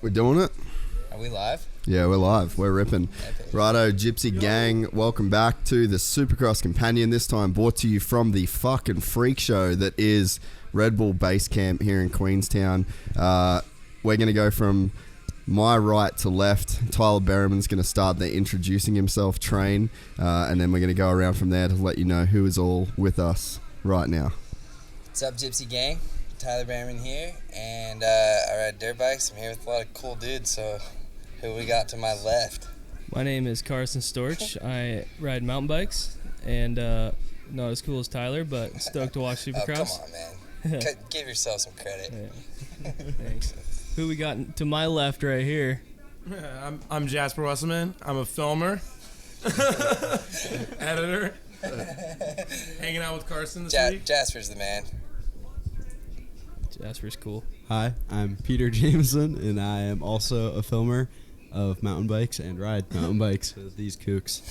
We're doing it? Are we live? Yeah, we're live. We're ripping. Epic. Righto, Gypsy Gang, welcome back to the Supercross Companion, this time brought to you from the fucking freak show that is Red Bull Base Camp here in Queenstown. We're going to go from my right to left. Tyler Bereman's going to start the introducing himself train, and then we're going to go around from there to let you know who is all with us right now. What's up, Gypsy Gang? Tyler Bereman here, and I ride dirt bikes. I'm here with a lot of cool dudes, so who we got to my left? My name is Carson Storch. I ride mountain bikes, and not as cool as Tyler, but stoked to watch Supercross. Oh, come on, man. Give yourself some credit. Yeah. Thanks. Who we got to my left right here? I'm Jasper Wesselman. I'm a filmer, editor, hanging out with Carson this week. Jasper's the man. Jasper's cool. Hi, I'm Peter Jamison, and I am also a filmer of mountain bikes and ride mountain bikes with these kooks.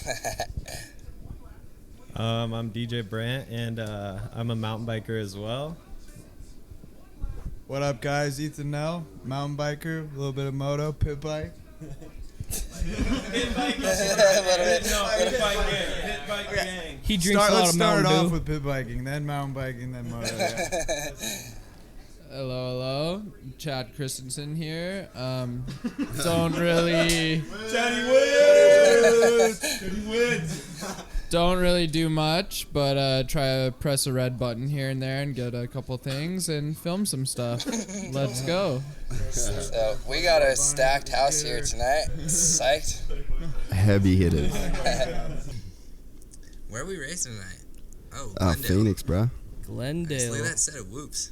I'm DJ Brandt, and I'm a mountain biker as well. What up, guys? Ethan Nell, mountain biker, a little bit of moto, pit bike. Hit bike gang. He drinks a lot Let's of start Mountain Dew. off with pit biking, then mountain biking, then moto. Yeah. Hello. Chad Christensen here. Don't really don't really do much, but try to press a red button here and there and get a couple things and film some stuff. Let's go. So we got a stacked house here tonight. Psyched. Heavy hitters. Where are we racing tonight? Oh, Glendale. Phoenix, bro. Glendale. Look at that set of whoops.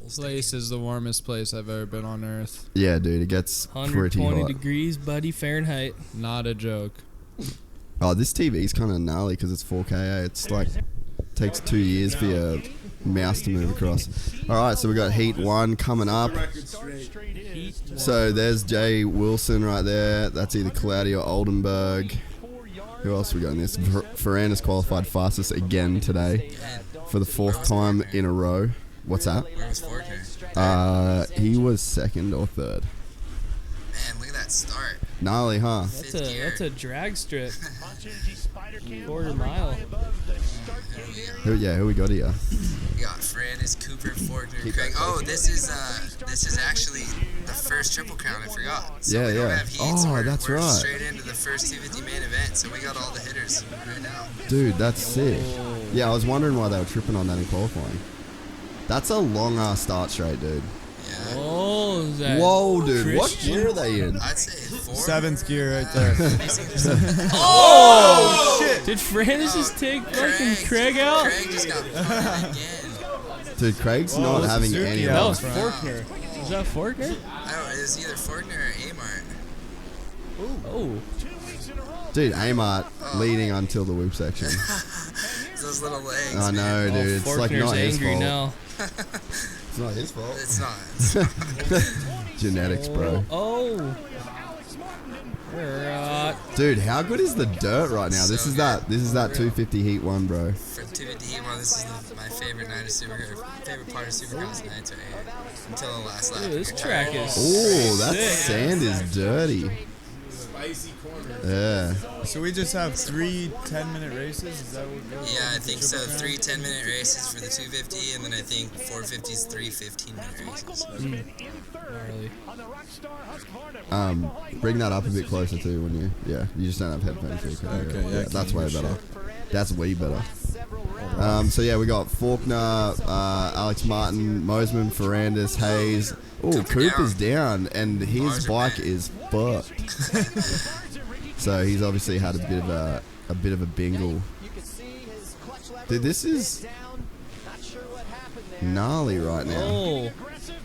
This place is the warmest place I've ever been on Earth. Yeah, dude, it gets pretty 120 hot. degrees, buddy, Fahrenheit. Not a joke. Oh, this TV's kind of gnarly because it's 4K. It's like, takes 2 years for your mouse to move across. All right, so we got Heat 1 coming up. So there's Jay Wilson right there. That's either Claudio or Oldenburg. Who else we got in this? Ferrandis qualified fastest again today for the fourth time in a row. What's that? Where was Faulkner? He was second or third. Man, look at that start. Gnarly, huh? That's a drag strip. Quarter mile. Who we got here? We got Ferrandis, Cooper, Faulkner, Craig. Oh, this is actually the first Triple Crown. I forgot. So we don't have heats. Oh, we're right. Straight into the first 250 main event. So we got all the hitters right now. Dude, that's sick. Yeah, I was wondering why they were tripping on that in qualifying. That's a long ass start straight, dude. Yeah. Oh, is that Whoa, dude. Christian? What gear are they in? I'd say 4. 7th gear right there. Oh, shit. Did Ferrandis just take fucking Craig out? Craig just got thrown again. Dude, Craig's not having Suzuki any That of was it. Faulkner. Was that Faulkner? I don't know. It was either Faulkner or Amart. Oh. Dude, Amart leading until the whoop section. Those little legs. I know, dude. It's like Faulkner's not his angry fault. now. It's not his fault. It's not. Genetics, bro. Oh. Dude, how good is the dirt right now? This So is good. that 250 Heat 1, bro. For 250 Heat 1, this is my favorite night of favorite part of Supercross nights right here. Until the last lap. Dude, this track is Oh, that sick. sand is dirty. Spicy corner. Yeah. So we just have 3 10-minute races? Is that what goes Yeah, on I for think so. Triple 3 10-minute races for the 250, and then I think 450's 3 15-minute races. Gnarly. Bring that up a bit closer too when you just don't have headphones. So you can hear it. yeah, that's way better. That's way better. So yeah, we got Faulkner, Alex Martin, Mosman, Ferrandis, Hayes. Oh, Cooper's down, and his Bars are bike bad. is fucked. So he's obviously had a bit of a bingle. Dude, this is gnarly right now. Oh.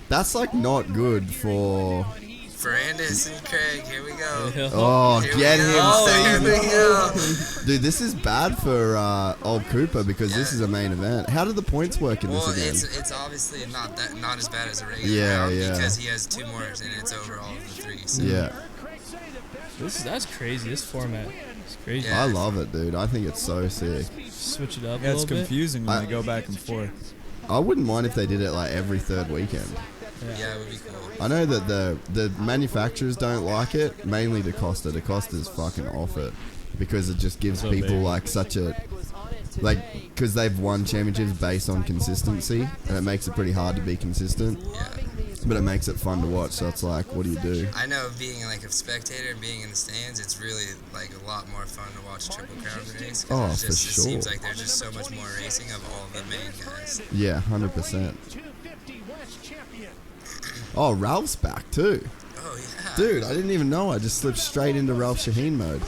That's like not good for. Ferrandis and Craig, here we go. Oh, Here we get go. him, Oh, here we go. Dude, this is bad for old Cooper because this is a main event. How do the points work in Well, this again? it's obviously not as bad as a regular Yeah, round yeah. because he has 2 more and it's over all of the 3. So. Yeah, That's crazy. This format is crazy. Yeah. I love it, dude. I think it's so sick. Switch it up a Yeah, it's little bit. confusing when they go back and forth. I wouldn't mind if they did it like every third weekend. Yeah, it would be cool. I know that the manufacturers don't like it, mainly DaCosta. DaCosta's fucking off it because it just gives So people big. like such a because they've won championships based on consistency, and it makes it pretty hard to be consistent. Yeah. But it makes it fun to watch. So it's like, what do you do? I know being like a spectator and being in the stands, it's really like a lot more fun to watch Triple Crown race. 'Cause Oh, it's for just, sure. It seems like there's just so much more racing of all the main guys. Yeah, 100%. Oh, Ralph's back too. Oh yeah. Dude, I didn't even know. I just slipped straight into Ralph Shaheen mode.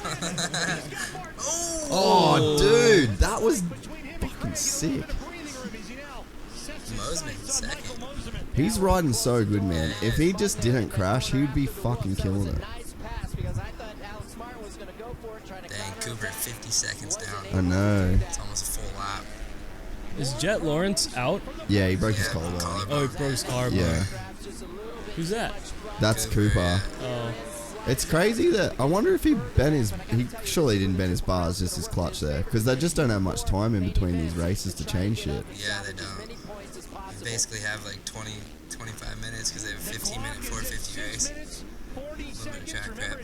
Oh, dude, that was fucking sick. Mosman second. He's riding so good, man. If he just didn't crash, he'd be fucking killing it. Dang, Cooper 50 seconds down. I know. It's almost a full lap. Is Jet Lawrence out? Yeah, he broke his Yeah, collarbone. collarbone. Oh, he broke his collarbone. Yeah, Who's that? that's Cooper. Oh, It's crazy that I wonder if he bent his. He surely didn't bend his bars, just his clutch there, because they just don't have much time in between these races to change shit. Yeah, they don't. They basically have like 20, 25 minutes because they have a 15-minute 450 race. A little bit of track prep.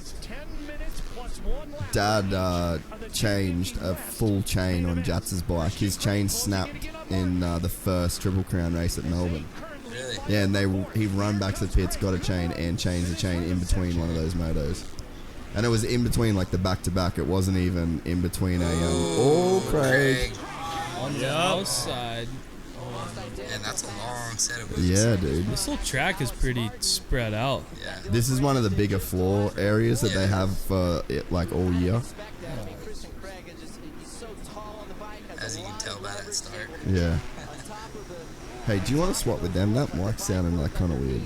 Dad changed a full chain on Jatz's bike. His chain snapped in the first Triple Crown race at Melbourne. Really? Yeah, and he run back to the pits, got a chain, and changed the chain in between one of those motos. And it was in between like the back-to-back. It wasn't even in between a... Craig. on the outside. And that's a long set of wheels. Yeah, dude. This whole track is pretty spread out. Yeah. This is one of the bigger floor areas that they have for it, like all year. As you can tell by that start. Yeah. Hey, do you want to swap with them? That mic's sounding like kind of weird.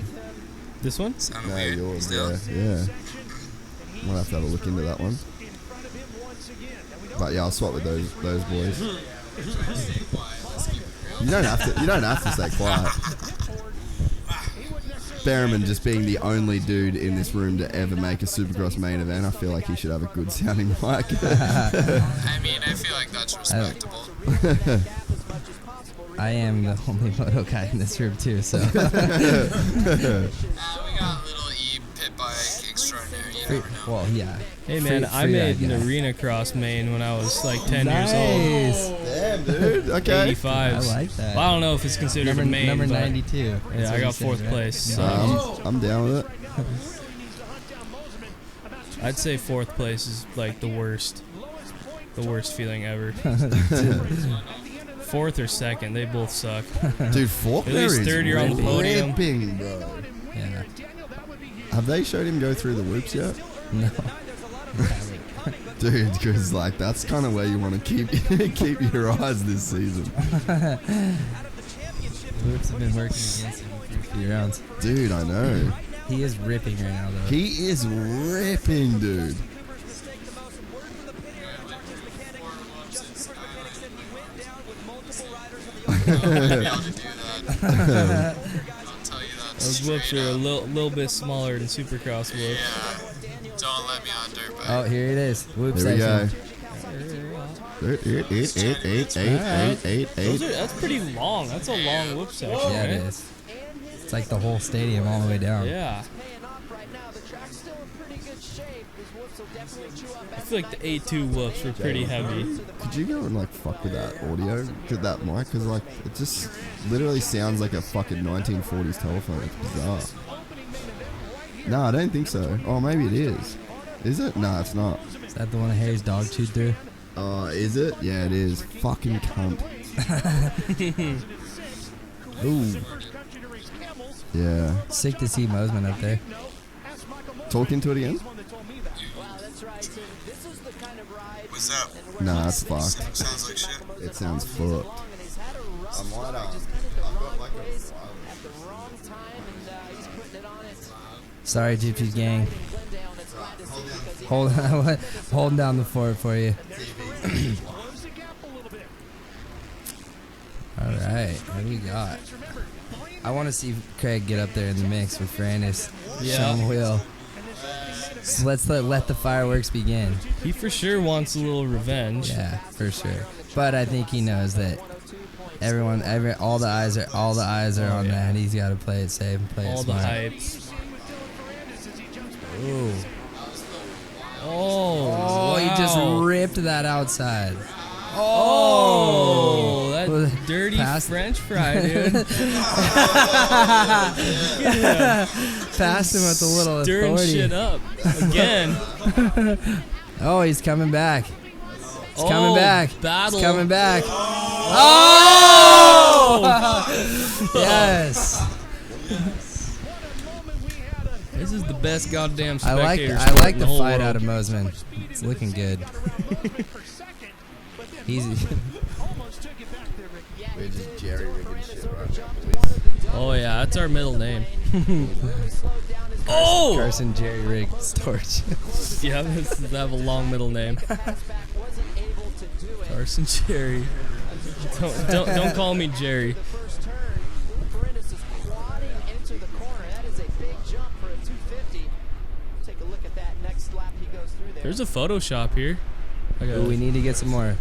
This one? Sounding No, weird. yours. Still? Yeah. Might have to have a look into that one. But yeah, I'll swap with those boys. You don't have to stay quiet. Bereman just being the only dude in this room to ever make a Supercross main event, I feel like he should have a good sounding mic. I mean, I feel like that's respectable. I am the only moto guy in this room too, so. We got a little pit bike extraordinary, you never know. Well, yeah. Hey man, I made an arena cross main when I was like 10 years old. Damn, dude. Okay. 85s. I like that. Well, I don't know if it's considered a main. Number but 92. Yeah, I got fourth place. So I'm down with it. I'd say fourth place is like the worst feeling ever. Fourth or second, they both suck. Dude, Faulkner At least is third year on the podium. ripping, bro. Yeah. Have they showed him go through the whoops yet? No. Dude, because like that's kind of where you want to keep your eyes this season. Whoops have been working against him for a few rounds. Dude, I know. He is ripping right now, though. He is ripping, dude. Maybe I'll just do that. I'll tell you that. Those whoops are a little bit smaller than Supercross whoops. Yeah. Don't let me on dirt bike. Oh, here it is. Whoop There we go. session. That's pretty long. That's a long whoop section, Yeah, right? it is. It's like the whole stadium all the way down. Yeah. I feel like the A2 whoops were pretty heavy. Could you go and like fuck with that audio, with that mic? Because like it just literally sounds like a fucking 1940s telephone. It's bizarre. No, I don't think so. Oh, maybe it is. Is it? No, it's not. Is that the one that Harry's dog chewed through? Oh, is it? Yeah, it is. Fucking cunt. Ooh. Yeah. Sick to see Mosman up there. Talk into it again? What's up? Nah, it's fucked. Sounds like shit. It sounds fucked. I might I've got like Sorry, Gypsies gang. Holding down the fort for you. Alright, what do we got? I want to see Craig get up there in the mix with Francis. Yeah. Show him wheel. So let's let the fireworks begin. He for sure wants a little revenge. Yeah, for sure. But I think he knows that all the eyes are on that. He's got to play it safe and play it All the smart. hype. Ooh. Oh, Oh, he just ripped that outside. Oh, that Well, dirty pass- French fry, dude. Passed him with a little Stirring authority. shit up again. Oh, he's coming back. He's coming back. Battle. He's coming back. Oh! Yes. This is the best goddamn I like spectator sport in the whole fight world. out of Mosman. It's looking good. He's We're just jerry rigging shit right now. Oh yeah, that's our middle name. Oh! Carson Jerry Rig Storch. Yeah, this is, I have a long middle name. Carson Jerry. Don't call me Jerry. There's a Photoshop here. Ooh, we need to get some more.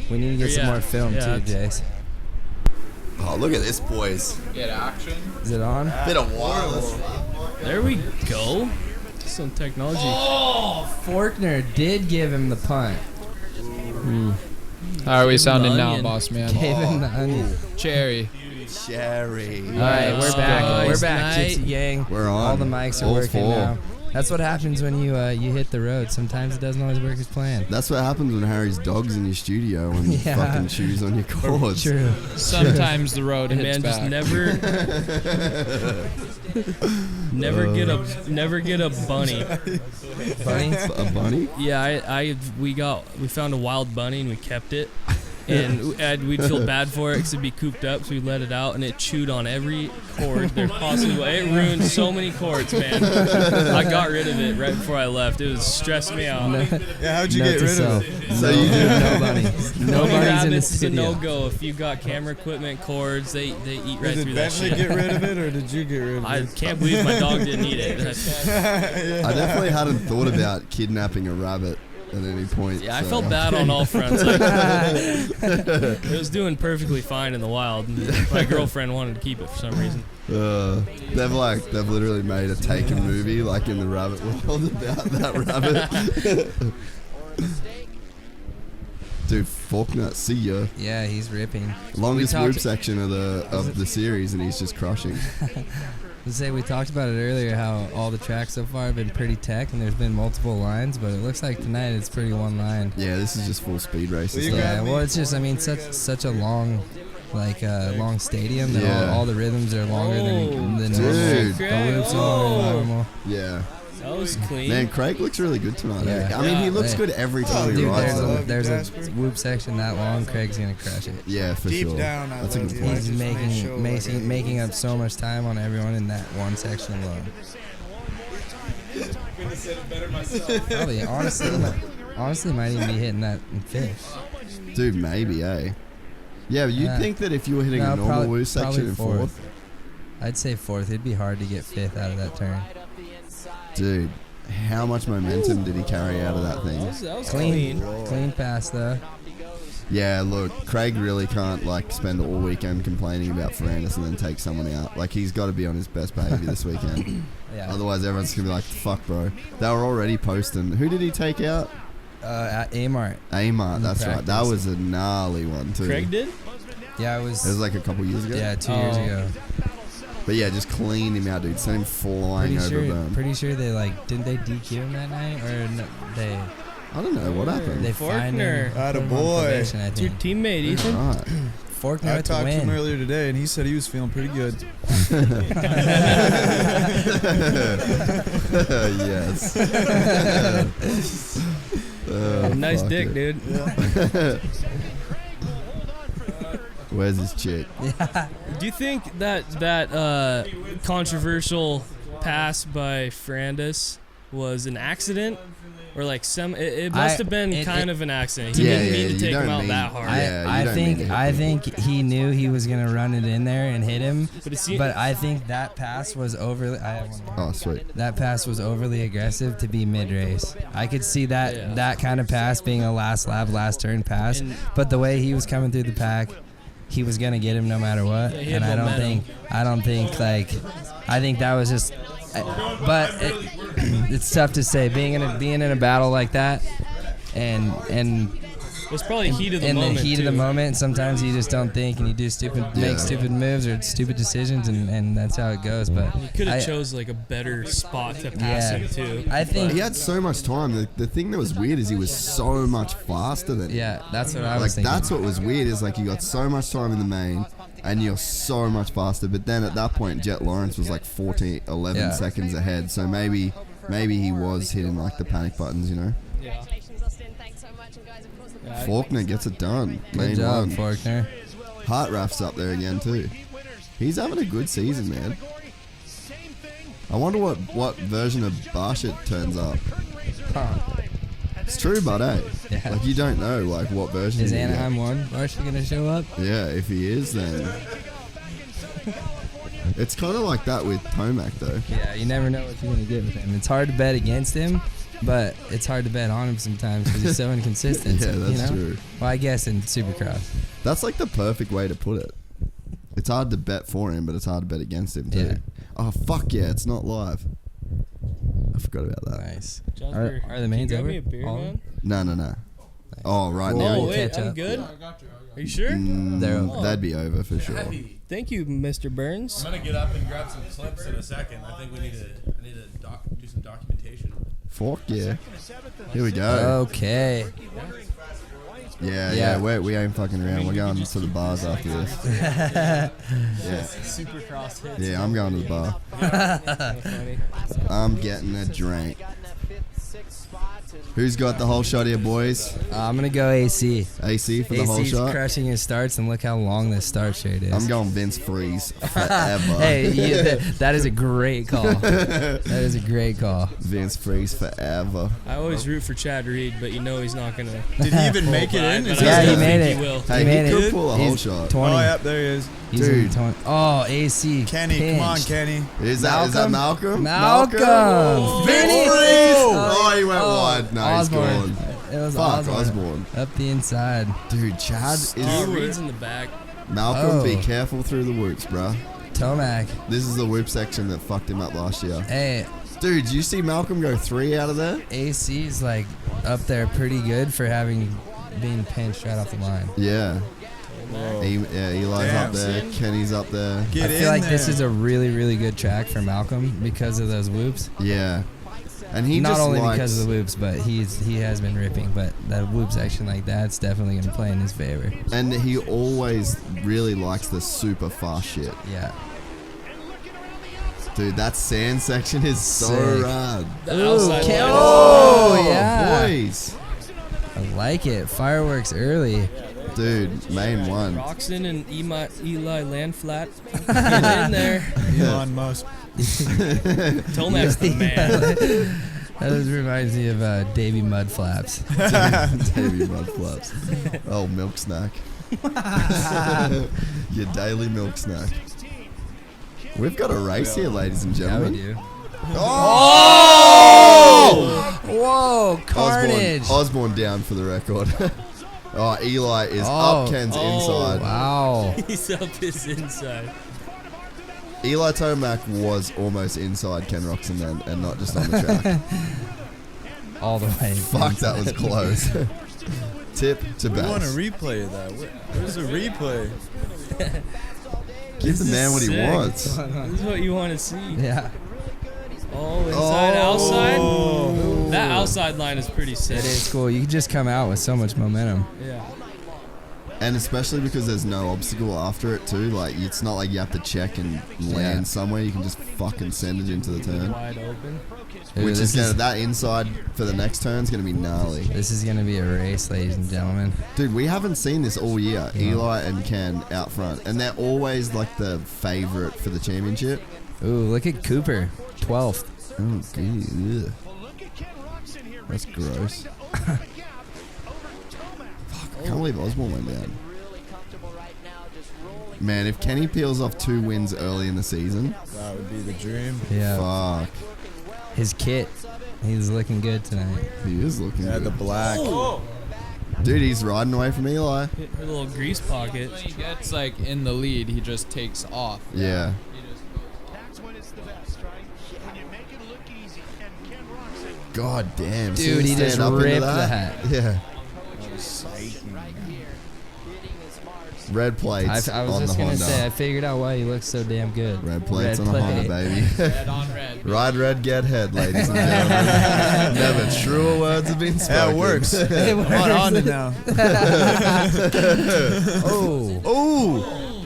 We need to get some more film too, Jace. Oh, look at this, boys. Get action. Is it on? Bit of wireless. There we go. Some technology. Oh, Faulkner did give him the punt. How are we Give him sounding the now, onion. boss man? Gave him the onion. Cherry. Cherry. All right, we're back. Guys, We're back, night. Gypsy Gang. We're on. All the mics are All working four. now. That's what happens when you hit the road. Sometimes it doesn't always work as planned. That's what happens when Harry's dog's in your studio and Yeah. fucking shoes on your cords. True. Sometimes the road And hits man, just back. never get a bunny. Bunny? A bunny? Yeah, we found a wild bunny and we kept it. And we'd feel bad for it because it'd be cooped up, so we let it out, and it chewed on every cord there possibly was. It ruined so many cords, man. I got rid of it right before I left. It was stressing me out. Yeah, how'd you Note get to rid self. of it? So you do. No bunnies. No Bunny bunnies in the rabbits is a studio. no-go. If you got camera equipment, cords, they eat right Did through that Bentley shit. get rid of it, or did you get rid of I it? can't believe my dog didn't eat it. I definitely hadn't thought about kidnapping a rabbit at any point. Yeah, I so- felt bad on all fronts. Like, it was doing perfectly fine in the wild. And my girlfriend wanted to keep it for some reason. They've literally made a Taken movie like in the rabbit world about that rabbit. Dude, Faulkner, see ya. Yeah, he's ripping. Longest We whoop talked- section of the series, and he's just crushing. We talked about it earlier how all the tracks so far have been pretty tech and there's been multiple lines, but it looks like tonight it's pretty one line. Yeah, this is just full speed race. Will you stuff. grab Yeah, me? well, it's just, I mean, such a long, long stadium that Yeah. all the rhythms are longer than dude. normal. The loops are longer than normal. Yeah. That was clean. Man, Craig looks really good tonight. eh? Yeah. I mean, he Yeah. looks Yeah. good every time he Dude, rides. I it. love there's you, a Casper. whoop section that long. Craig's gonna crush it. Yeah, for Deep sure. down, I That's a love good you. point. I He's just made sure like making up so much time on everyone in that one section alone. Probably, honestly, might even be hitting that in fifth. Dude, maybe, eh? Yeah, you'd Yeah. think that if you were hitting No, a normal probably- woo section probably in fourth. fourth, I'd say fourth. It'd be hard to get fifth out of that turn. dude, how much momentum did he carry out of that thing? That was Clean, clean. clean pass though. Yeah, look, Craig really can't like spend all weekend complaining about Ferrandis and then take someone out. Like he's got to be on his best behavior this weekend. Yeah. Otherwise, everyone's gonna be like, "Fuck, bro." They were already posting. Who did he take out? At Amart. Amart. In That's right. That practice. was a gnarly one too. Craig did? Yeah, It was like a couple years ago. Yeah, 2 years Oh. ago. But yeah, just cleaned him out, dude. Sent him flying over berm. Pretty sure they didn't they DQ him that night or no, they I don't know what happened. they fined him. Faulkner. put him on Attaboy. probation, I It's your think. teammate, Ethan. Right. Faulkner I with the talked to him win. earlier today, and he said he was feeling pretty good. Yes. Nice fuck dick, it. dude. Where's his chick? Do you think that controversial pass by Ferrandis was an accident? Or like it must have been kind of an accident. He Yeah, didn't yeah, mean to you take him don't out mean- that hard. Yeah, you I don't mean to hit think people. he knew he was gonna run it in there and hit him. But, But I think that pass was overly. I have one more. Oh, sweet. That pass was overly aggressive to be mid-race. I could see that kind of pass being a last lap, last turn pass. But the way he was coming through the pack, he was gonna get him no matter what. Yeah, he had and momentum. I think that was just. But it's tough to say being in a battle like that, and it's probably heat of the in moment. the heat of the too. moment, sometimes you just don't think and you do make stupid moves or stupid decisions, and that's how it goes. But You could have chose like a better spot to pass him too. I think He had so much time. The thing that was weird is he was so much faster than him. yeah, that's what I Like, was thinking. that's what was weird is like you got so much time in the main and you're so much faster. But then at that point, Jet Lawrence was like 11 Yeah. seconds ahead. So maybe he was hitting like the panic buttons, you know? Yeah. Faulkner gets it done. Good Main job, one. Faulkner. Hartraff's up there again too. He's having a good season, man. I wonder what version of Barshit turns up. It's true, but Yeah. like you don't know like what version. Is you get. Anaheim 1 Marshall gonna show up? Yeah, if he is, then it's kind of like that with Tomac though. Yeah, you never know what you're gonna get with him. It's hard to bet against him, but it's hard to bet on him sometimes because he's so inconsistent. Yeah, that's you know? true. Well, I guess in Supercross. That's like the perfect way to put it. It's hard to bet for him, but it's hard to bet against him too. Yeah. Oh fuck yeah, it's not live. I forgot about that. Nice. Jasper, Are the mains can you over? grab me a beer, All man? No. Oh, right Oh, now. wait, catch I'm up. good. Are you sure? They're over. That'd be over for sure. Thank you, Mr. Burns. I'm gonna get up and grab some clips in a second. I think I need to do some documentation. Fuck yeah. Here we go. Okay. Yeah. We ain't fucking around. We're going to the bars after this. Yeah. Supercross hits. Yeah, I'm going to the bar. Funny. I'm getting a drink. Who's got the whole shot here, boys? I'm gonna go AC. AC for the whole AC's shot? crushing his starts, and look how long this start shirt is. I'm going Vince Freeze forever. Hey, that is a great call. That is a great call. Vince Freeze forever. I always root for Chad Reed, but you know he's not gonna. Did he even make it in? But Is I Yeah, he he think made it. He will. Hey, He made he could it. pull a whole He's shot. 20. Oh, yep, there he is. He's Dude. in 20. Oh, AC. Kenny, pinched. come on, Kenny. Is that Malcolm? Malcolm. Vince Freeze! Oh, he went wide. No, Osborne. he's gone. It was Fuck, Osborne. Up the inside. Dude, Chad is... Reed's in the back. Malcolm, be Oh. careful through the whoops, bruh. Tomac. This is the whoop section that fucked him up last year. Hey, Dude, did you see Malcolm go 3 out of there? AC's like up there pretty good for having been pinched right off the line. Yeah. Eli's Damn. up there. Kenny's up there. Get I in feel like there. this is a really, really good track for Malcolm because of those whoops. Yeah. And he Not just only likes, because of the whoops, but he has been ripping. But that whoop section like that's definitely going to play in his favor. And he always really likes the super fast shit. Yeah. Dude, that sand section is so Sick. rad. The outside line. Oh, yeah. Boys. I like it. Fireworks early. Dude, main one. Roxon and Eli land flat. Get in there. Elon Musk. Tomac's the man. That just reminds me of Davey Mudflaps. Davey Mudflaps. Oh, milk snack. Your daily milk snack. We've got a race here, ladies and Yeah, gentlemen. we do. Oh! Whoa, carnage. Osborne down for the record. Oh, Eli is Oh. up Ken's Oh. inside. Wow. He's up his inside. Eli Tomac was almost inside Ken Roxon then, and not just on the track. All the way. Fuck, that was close. Tip to We want a base. replay of that. Where's the replay? Give the man what he Sick. wants. This is what you want to see. Yeah. Oh, inside, outside. Oh. That outside line is pretty sick. It is cool. You can just come out with so much momentum. Yeah. And especially because there's no obstacle after it too. Like, it's not like you have to check and land Yeah. somewhere. You can just fucking send it into the turn. Wide open. Ooh, Which this is gonna, that inside for the next turn is gonna be gnarly. This is going to be a race, ladies and gentlemen. Dude, we haven't seen this all year. Yeah. Eli and Ken out front. And they're always like the favorite for the championship. Ooh, look at Cooper. 12th. Oh, good. That's gross. Fuck, I can't believe Osborne went down. Man, if Kenny peels off 2 wins early in the season, That would be the dream. Yeah. fuck. His kit, he's looking good tonight. He is looking Yeah, good. the black. Dude, he's riding away from Eli. Hit a little grease pocket. When he gets like in the lead, he just takes off. Yeah. God damn. See Dude, him he stand just up into ripped that? that. Yeah. Red plates I was on just the gonna Honda. say, I figured out why he looks so damn good. Red plates Red on the Honda, plate. baby. Red on red. Ride red, get head, ladies and gentlemen. Never truer words have been spoken. Yeah, it works. It works. On Honda now. Oh. Oh!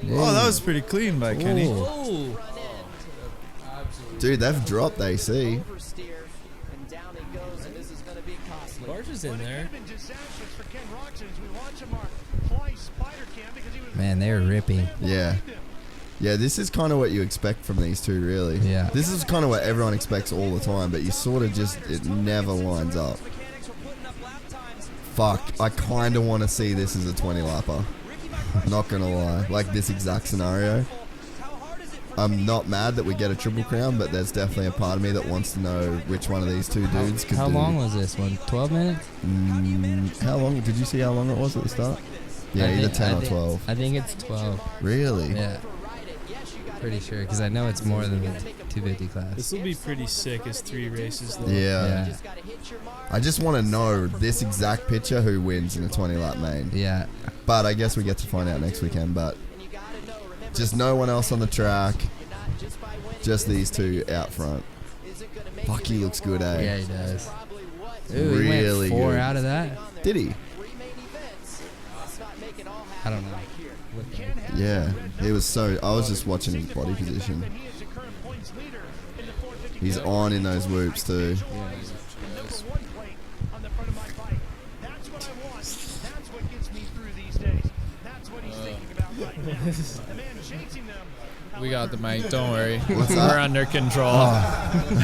Oh, that was pretty clean by Kenny. Oh, Dude, they've dropped AC. Storch is in there. Man, they were ripping. Yeah. Yeah, this is kind of what you expect from these two, really. Yeah. This is kind of what everyone expects all the time, but you sort of just, it never lines up. Fuck, I kind of want to see this as a 20-lapper. Not gonna lie. Like this exact scenario. I'm not mad that we get a triple crown, but there's definitely a part of me that wants to know which one of these two dudes could How do. long was this one? 12 minutes? How long? Did you see how long it was at the start? Yeah, I either think- 10 I or think- 12. I think it's 12. Really? Yeah. Pretty sure, because I know it's more than the 250 class. This will be pretty sick as 3 races. Though. Yeah. Yeah. I just want to know this exact picture who wins in a 20-lap main. Yeah. But I guess we get to find out next weekend. But just no one else on the track. Just these two out front. Fuck, he looks good, eh? Yeah, he does. Ooh, he Really went 4 good. out of that? Did he? I don't know. Yeah. He was so... I was just watching his body position. He's on in those whoops too. We got the mic. Don't worry. What's that? We're under control.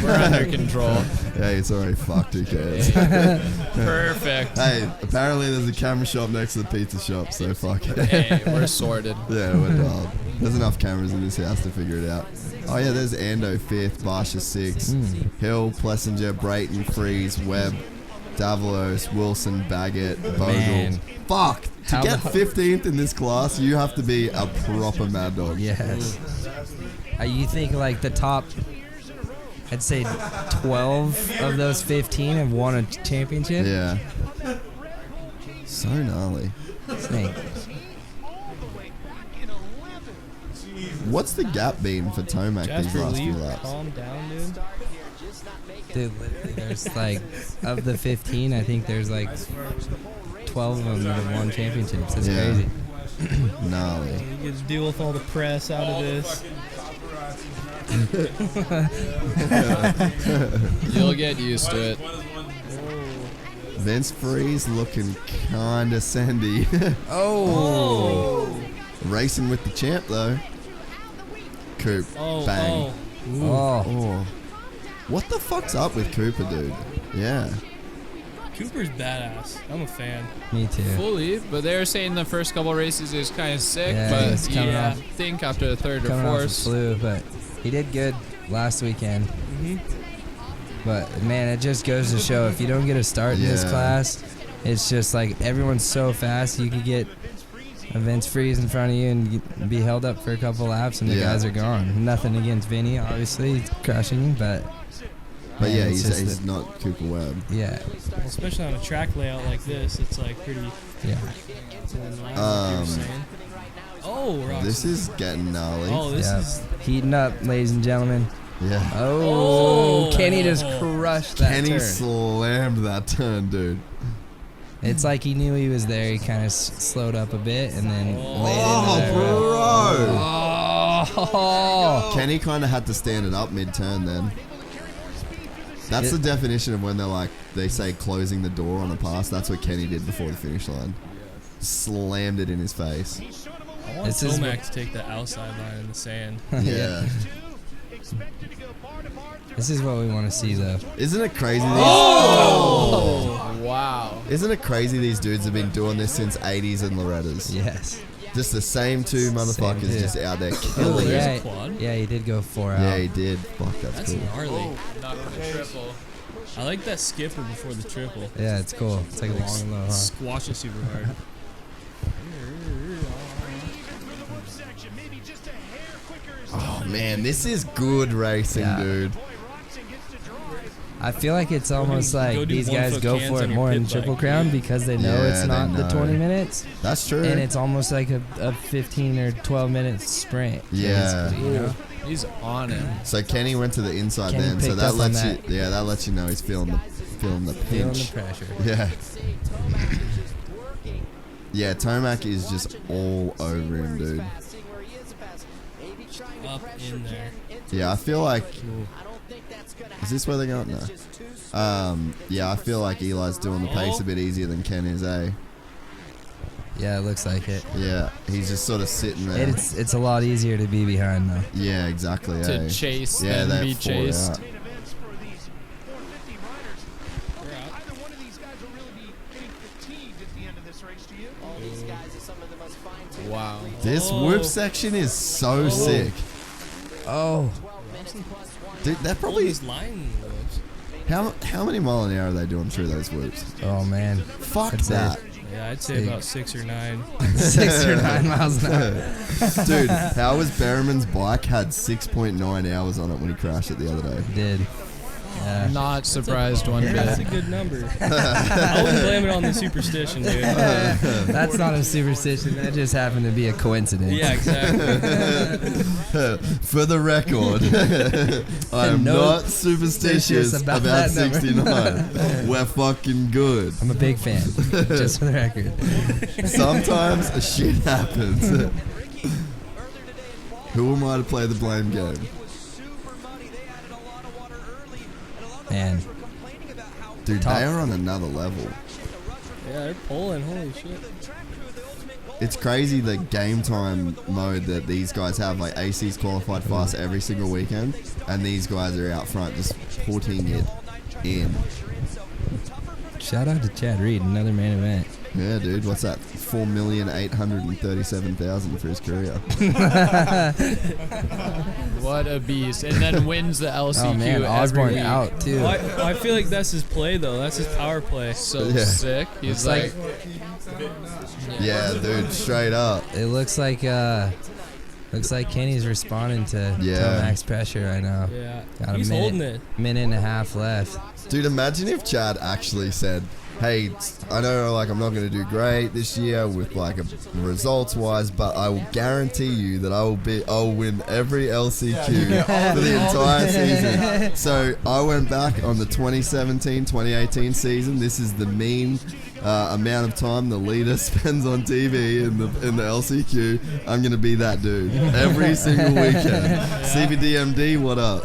We're under control. Yeah, it's already fucked. Who cares? Perfect. Hey, apparently there's a camera shop next to the pizza shop, so fuck it. Hey, we're sorted. Yeah, we're dialed. There's enough cameras in this house to figure it out. Oh yeah, there's Ando 5th, Barsha 6th, Hill, Plessinger, Brayton, Freeze, Webb, Davalos, Wilson, Baggett, Bogle. Man. Fuck! To How get the- 15th in this class, you have to be a proper mad dog. Yes. You think like the top, I'd say 12 of those 15 have won a championship? Yeah. So gnarly. Snake. What's the gap been for Tomac these Jasper, last few leave. laps? Calm down, dude. Dude, literally, there's like, of the 15, I think there's like 12 of them that have won championships. That's Yeah. crazy. Gnarly. You get to deal with all the press out of this. You'll get used to it. Vince Freeze looking kinda sandy. Oh. Racing with the champ though. Coop. Oh, Bang. Oh. Oh. What the fuck's up with Cooper, dude? Yeah. Cooper's badass. I'm a fan. Me too. Fully, but they were saying the first couple races he was kind of sick, Yeah, he's but coming yeah, I off- think after the third or Coming off the fourth. flu, but he did good last weekend. But man, it just goes to show if you don't get a start in this Yeah. class, it's just like everyone's so fast. You could get a Vince Freeze in front of you and be held up for a couple laps, and the Yeah. guys are gone. Nothing against Vinny, obviously, he's crushing you, but But man, yeah, it's just he's that- not Cooper Webb. yeah, Well, especially on a track layout like this, it's like pretty. yeah. in line with what you were saying. Oh, Roxy. This is getting gnarly. Oh, this Yeah. is. Heating up, ladies and gentlemen. Yeah. Oh, Oh. Kenny just crushed that Kenny turn. slammed that turn, dude. It's like he knew he was there. He kind of slowed up a bit and then laid Oh, into that. bro. Oh. Kenny kind of had to stand it up mid-turn then. That's the definition of when they're like, they say closing the door on a pass. That's what Kenny did before the finish line. Slammed it in his face. I want This is Tomac to take the outside line in the sand. Yeah. This is what we want to see, though. Isn't it crazy? Oh, wow. Isn't it crazy these dudes have been doing this since 80s and Loretta's? Yes. Just the same two motherfuckers two. just out there Oh, killing there's it. a quad. Yeah, he did go 4 out. Yeah, he did. Fuck, that's That's cool. gnarly. Not for the triple. I like that skipper before the triple. Yeah, it's cool. It's like a long and low, huh? Squash it super hard. Oh man, this is good racing, Yeah. dude. I feel like it's almost Go like do these 1 guys foot go cans for it on your more in pit Triple bike, Crown dude. because they know Yeah, it's they not the know. 20 minutes. That's true. And it's almost like a 15 or 12 minute sprint. Yeah. basically, you know? He's on it. So Kenny went to the inside Kenny then, so picked that up on lets that. you, yeah, that lets you know he's feeling the Feeling the pinch. pressure. Yeah. Yeah, Tomac is just all over him, dude. Up in there. Yeah, I feel like. Is this where they're going? No. Yeah, I feel like Eli's doing the pace a bit easier than Ken is, eh? Yeah, it looks like it. Yeah, he's just sort of sitting there. It's a lot easier to be behind though. Yeah, exactly. To eh? chase Yeah, than they're be 4 chased. out. Wow. This whoop section is so sick. Oh, Dude, that probably These line whoops. how many mile an hour are they doing through those whoops? oh man. Fuck That's that. Yeah, I'd say about 6 or 9. 6 or 9 miles an hour. Dude, how was Bereman's bike had 6.9 hours on it when he crashed it the other day? Did. Yeah. Not surprised one That's a bit. good number. I wouldn't blame it on the superstition, dude. That's not a superstition. That just happened to be a coincidence. Yeah, exactly. For the record, I am No not superstitious about that number. 69. We're fucking good. I'm a big fan. Just for the record. Sometimes shit happens. Who am I to play the blame game? Man. Dude, Top. they are on another level. Yeah, they're pulling. Holy shit. It's crazy the game time mode that these guys have. Like AC's qualified fast every single weekend, and these guys are out front just putting it in. Shout out to Chad Reed, another main event. Yeah, dude, what's that? 4,837,000 for his career. What a beast. And then wins the LCQ Oh man, every Osborne week. out too. Well, I feel like that's his play, though. That's his power play. So Yeah. sick. He's It's like- Yeah, dude, straight up. It looks like Kenny's responding to Yeah. Tomac's pressure right now. Yeah. Got a He's holding minute, it. minute and a half left. Dude, imagine if Chad actually said, hey, I know like I'm not going to do great this year with like results wise, but I will guarantee you that I'll win every LCQ for the entire season. So I went back on the 2017-2018 season. This is the mean amount of time the leader spends on TV in the LCQ. I'm going to be that dude every single weekend. CBDMD, what up?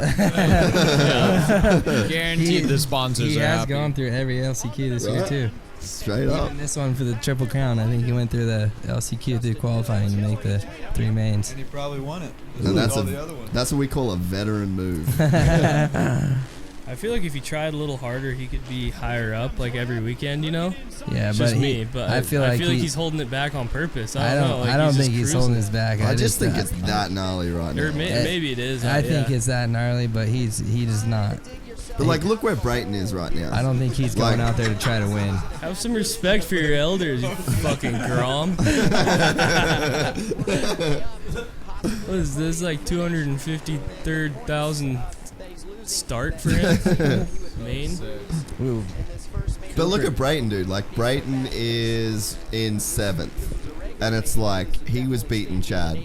guaranteed the sponsors He are has happy. gone through every LCQ this year Right. too. Straight up. Even this one for the Triple Crown, I think he went through the LCQ through qualifying to make the 3 mains. And he probably won it. And that's all the other ones. that's what we call a veteran move. I feel like if he tried a little harder, he could be higher up like every weekend, you know? Yeah, It's but just he, me, but I feel like he's holding it back on purpose. I I don't know. don't. Like, I don't just think he's holding cruising. his back. I just think uh, it's that gnarly right now. Or maybe it is. I think yeah. it's that gnarly, but he does not. But like, look where Brayton is right now. I don't think he's going Like- out there to try to win. Have some respect for your elders, you fucking Grom. What is this, like 253,000 start for him? Main? Ooh. But look at Brayton, dude. Like, Brayton is in 7th. And it's like, he was beating Chad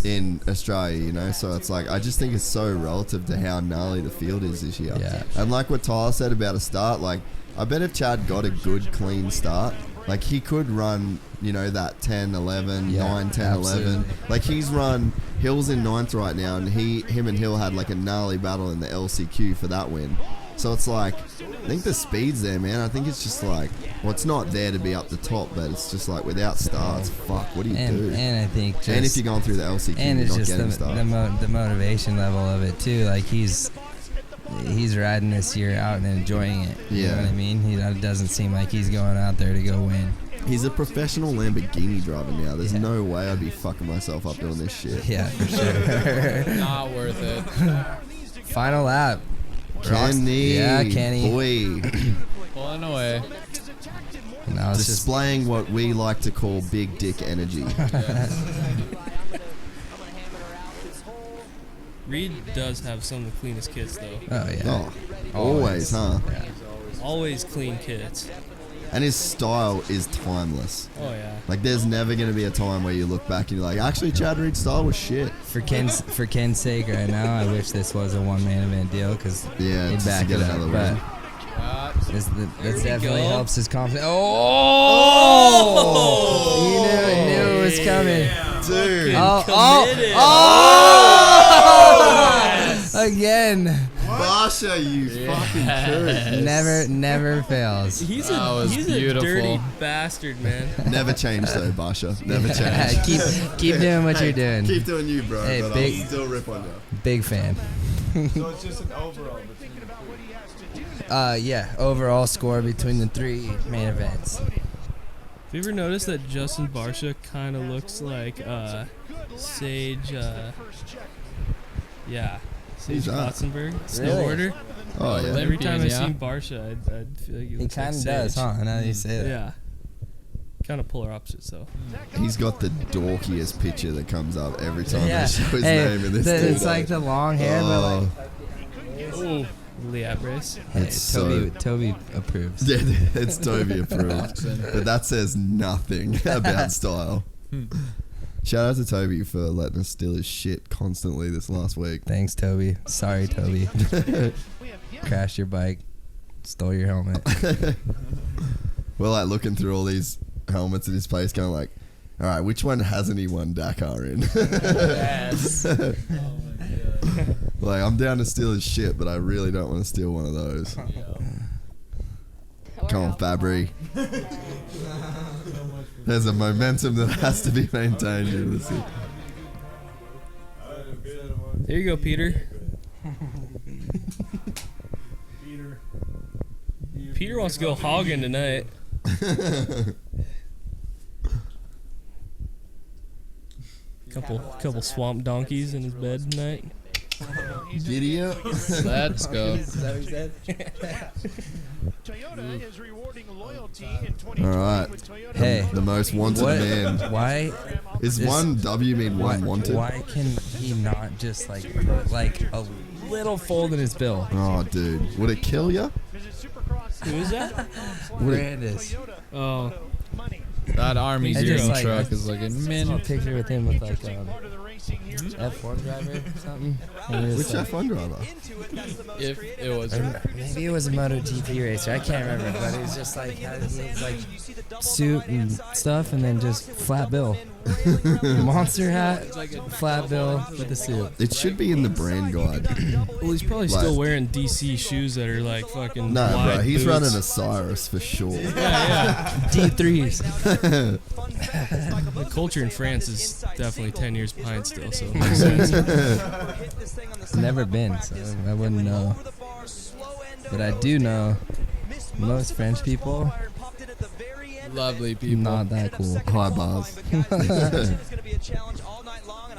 in Australia, you know? So it's like, I just think it's so relative to how gnarly the field is this year. Yeah. And like what Tyler said about a start, like, I bet if Chad got a good, clean start, like, he could run, you know, that 10, 11, Yeah, 9, 10, 11. absolutely. Like, he's run, Hill's in 9th right now, and him and Hill had like a gnarly battle in the LCQ for that win. So it's like, I think the speed's there, man. I think it's just like, well, it's not there to be up the top, but it's just like, without starts, fuck, what do you do? And I think just, And if you're going through the LCQ, and you're it's not just getting starts. the motivation level of it too. Like he's riding this year out and enjoying it. You Yeah. know what I mean? He doesn't seem like he's going out there to go win. He's a professional Lamborghini driver now. There's no way I'd be fucking myself up doing this shit. Yeah, for sure. Not worth it. Final lap. Kenny. Yeah, Kenny. Boy. Pulling away. No, it's just Displaying what we like to call big dick energy. Reed does have some of the cleanest kits, though. oh yeah. Oh, always, huh? Always clean kits. And his style is timeless. Oh, yeah. Like, there's never going to be a time where you look back and you're like, actually, Chad Reed's style was shit. For Ken's sake, right now, I wish this was a one-man event deal because Yeah, he'd just back to get it up. another But win. this definitely go. helps his confidence. Oh! You knew it was coming. Dude. Committed. Again. Basha, you fucking could. Never fails. He's That was a beautiful. dirty bastard, man. Never change though, Basha. Never change. keep doing what you're doing. Keep doing you, bro. Hey, but big- I'll still rip on you. Big fan. So it's just an overall between the two. Yeah, overall score between the three main events. Have you ever noticed that Justin Barsha kind of looks like Sage? Sage Who's that? Kotzenberg, snowboarder. Oh, yeah. Every time I yeah. seen Barsha, I'd feel like he He looks kind like of does, Sage. huh? Now that you say that. Yeah. Kind of polar opposites, though. He's got the dorkiest picture that comes up every time Yeah. they show his Hey, name in this it's dude. like the long hair, but like. Oh, Liat race. Hey, It's Toby approves. Yeah, it's Toby approved. But that says nothing about style. Shout out to Toby for letting us steal his shit constantly this last week. Thanks, Toby. Sorry, Toby. Crashed your bike. Stole your helmet. We're like looking through all these helmets in his face going like, all right, which one hasn't he won Dakar in? Yes. Like, I'm down to steal his shit, but I really don't want to steal one of those. Come on, Fabry. There's a momentum that has to be maintained in this. There you go, Peter. Peter wants to go hogging tonight. Couple swamp donkeys in his bed tonight. Video. Let's go. All right. Hey. The most wanted What? man. Why? Is This- one W mean one wanted? Why can he not just like put like a little fold in his bill? Oh, dude. Would it kill ya? Who is that? Brandis. Oh, That Army I Zero just like- truck is like a I saw a minute. picture with him with like F1 driver or something. And he was Which like- F1 driver? If it was. or maybe it was a MotoGP racer. I can't remember, but it was just like had his like suit and stuff, and then just flat bill, monster hat, flat bill with a suit. It should be in the brand guide. well, he's probably Like- still wearing DC shoes that are like fucking. No, wide bro. He's boots. running a Cyrus for sure. D3s. The culture in France is definitely 10 years behind still, so it makes sense. Never been, so I wouldn't know. But I do know most French people Lovely people. not that cool. High bars.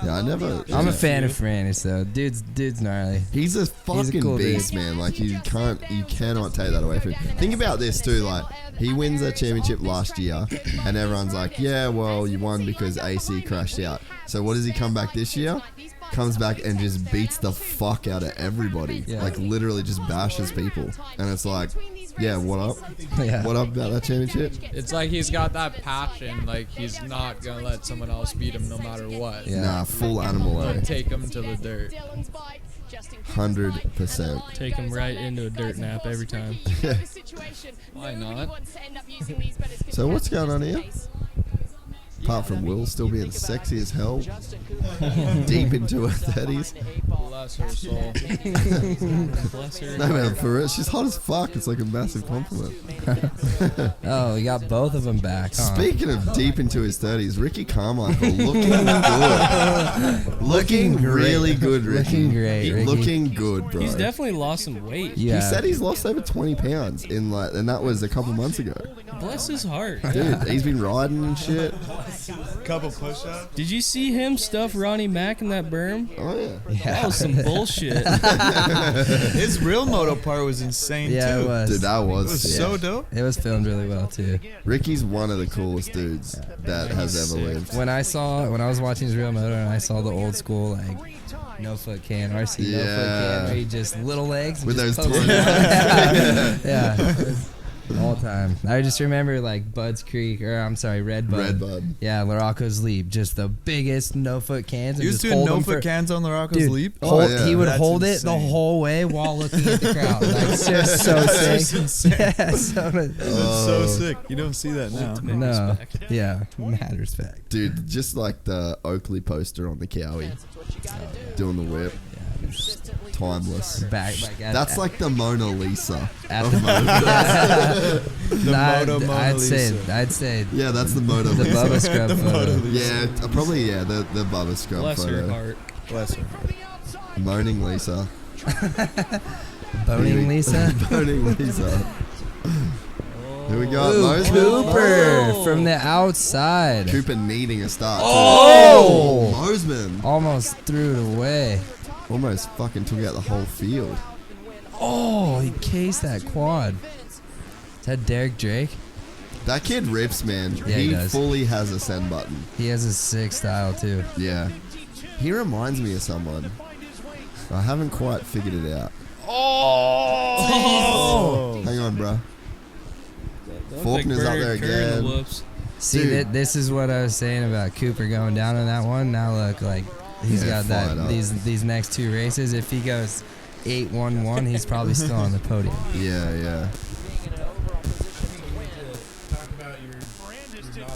Yeah, I never. I'm a fan of France, though. Dude's gnarly. He's a fucking cool dude. beast, man. Like you cannot take that away from him. Think about this too. Like he wins that championship last year, and everyone's like, "Yeah, well, you won because AC crashed out." So what does he come back this year? Comes back and just beats the fuck out of everybody. Yeah. Like literally just bashes people, and it's like, yeah, what up? Yeah. What up about that championship? It's like he's got that passion. Like he's not gonna let someone else beat him no matter what. Yeah. Nah, full animal. He'll take him to the dirt. 100%. Take him right into a dirt nap every time. Why not? So what's going on here? apart from Will still being sexy as hell, deep into her 30s. Bless her soul. Bless her. No man, for real, she's hot as fuck. It's like a massive compliment. Oh, we got both of them back. Huh? Speaking of deep into his 30s, Ricky Carmichael looking good. Looking really good, Ricky. Looking great, Ricky. Looking good, bro. He's definitely lost some weight. Yeah. He said he's lost over 20 pounds and that was a couple months ago. Bless his heart. Dude, he's been riding and shit. Couple push-ups. Did you see him stuff Ronnie Mack in that berm? Oh yeah. That was some bullshit. His real moto part was insane Yeah, too. it was. Dude, that It was was sick. so dope. It was filmed really well too. Ricky's one of the coolest dudes that has ever lived. When I was watching his real moto and I saw the old school like no foot can RC no foot can where he just little legs and With just those pokes tiny it out. legs. Yeah. All time. I just remember like Bud's Creek, or I'm sorry, Red Bud. Red Bud. Yeah, Larocco's Leap, just the biggest no foot cans. And You was just doing hold no them foot for, cans on the Rocco's dude, Leap. hold, yeah. he would That's hold it the insane. whole way while looking at the crowd. Like, it's just so sick. Yeah, so That's so sick. You don't see that now. no, yeah, mad respect. Dude, just like the Oakley poster on the Cowie. Doing the whip. Timeless. Back at, That's like the Mona Lisa. at of the moto. The Moto Mona I'd Lisa. say Yeah, that's the Mona the Lisa. Bubba Scrub The photo. Moto Lisa. Yeah, probably, the Bubba Scrub Bless her photo. heart. Bless her. Moaning Lisa. Boning Lisa. Moaning Lisa. Here we go. Ooh, Mosman. Cooper Oh. from the outside. Cooper needing a start. Oh! Mosman Almost threw it away. almost fucking took out the whole field. Oh, he cased that quad. Is that Derek Drake? That kid rips, man. Yeah, he does. Fully has a send button. He has a sick style too. Yeah. He reminds me of someone. I haven't quite figured it out. Oh. Hang on, bro. Looked Faulkner's up there Burger Curry in the again. whoops. See, Dude. this is what I was saying about Cooper going down on that one. Now look, like he's Yeah, got fired that up. these next two races. If he goes 8-1-1, he's probably still on the podium. Yeah, yeah. Talk about your knowledge.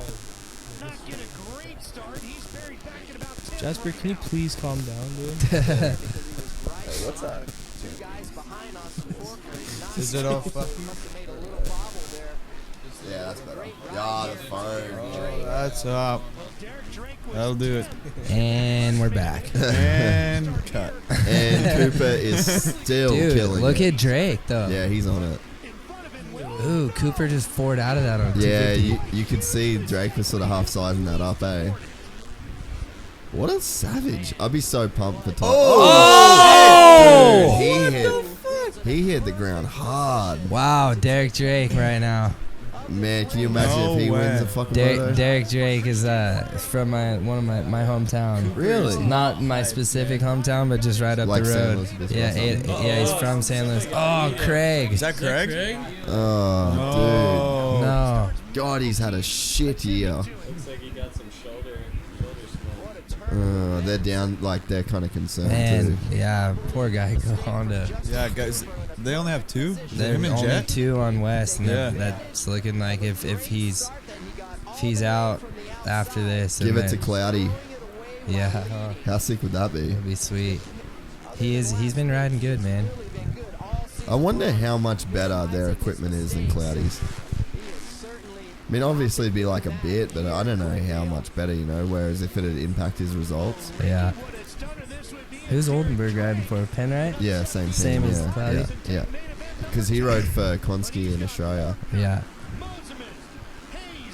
Jasper, can you please calm down, dude? What's that? Is it all fucking? Yeah, that's better. Yeah, the phone. That's up. That'll do it. And we're back. And cut. And Cooper is still Dude, killing look it. at Drake though. Yeah, he's on it. Ooh, Cooper just poured out of that on Yeah, 250. you could see Drake was sort of half sizing that up, eh? What a savage. I'd be so pumped for Tom. Oh! Dude, he hit the ground hard. Wow, Derek Drake right now. Man, can you imagine No if he wins way. a fucking moto? Derek Drake is from one of my hometown. Really? Not my specific hometown, but just right up Like the San road. Luis Obispo Yeah, or something? yeah, he's from San Luis. Oh, Craig. Is that Craig? Oh, Oh. No. dude. God, he's had a shit year. Looks like he got some shoulder They're down, like, they're kind of concerned, Man, too. yeah, poor guy go Honda. Yeah, guys. They only have two. Is it They're him and only Jet? 2 on West, and Yeah. that's looking like if he's out after this, Give and it to then- Cloudy. Yeah, How sick would that be? it'd be sweet. He's been riding good, man. I wonder how much better their equipment is than Cloudy's. I mean, obviously it'd be like a bit, but I don't know how much better, you know, whereas if it'd impact his results. Yeah. Who's Oldenburg riding for? Penrite? Yeah, same thing. Same as yeah, Cloudy? Yeah. Because he rode for Konski in Australia. Yeah.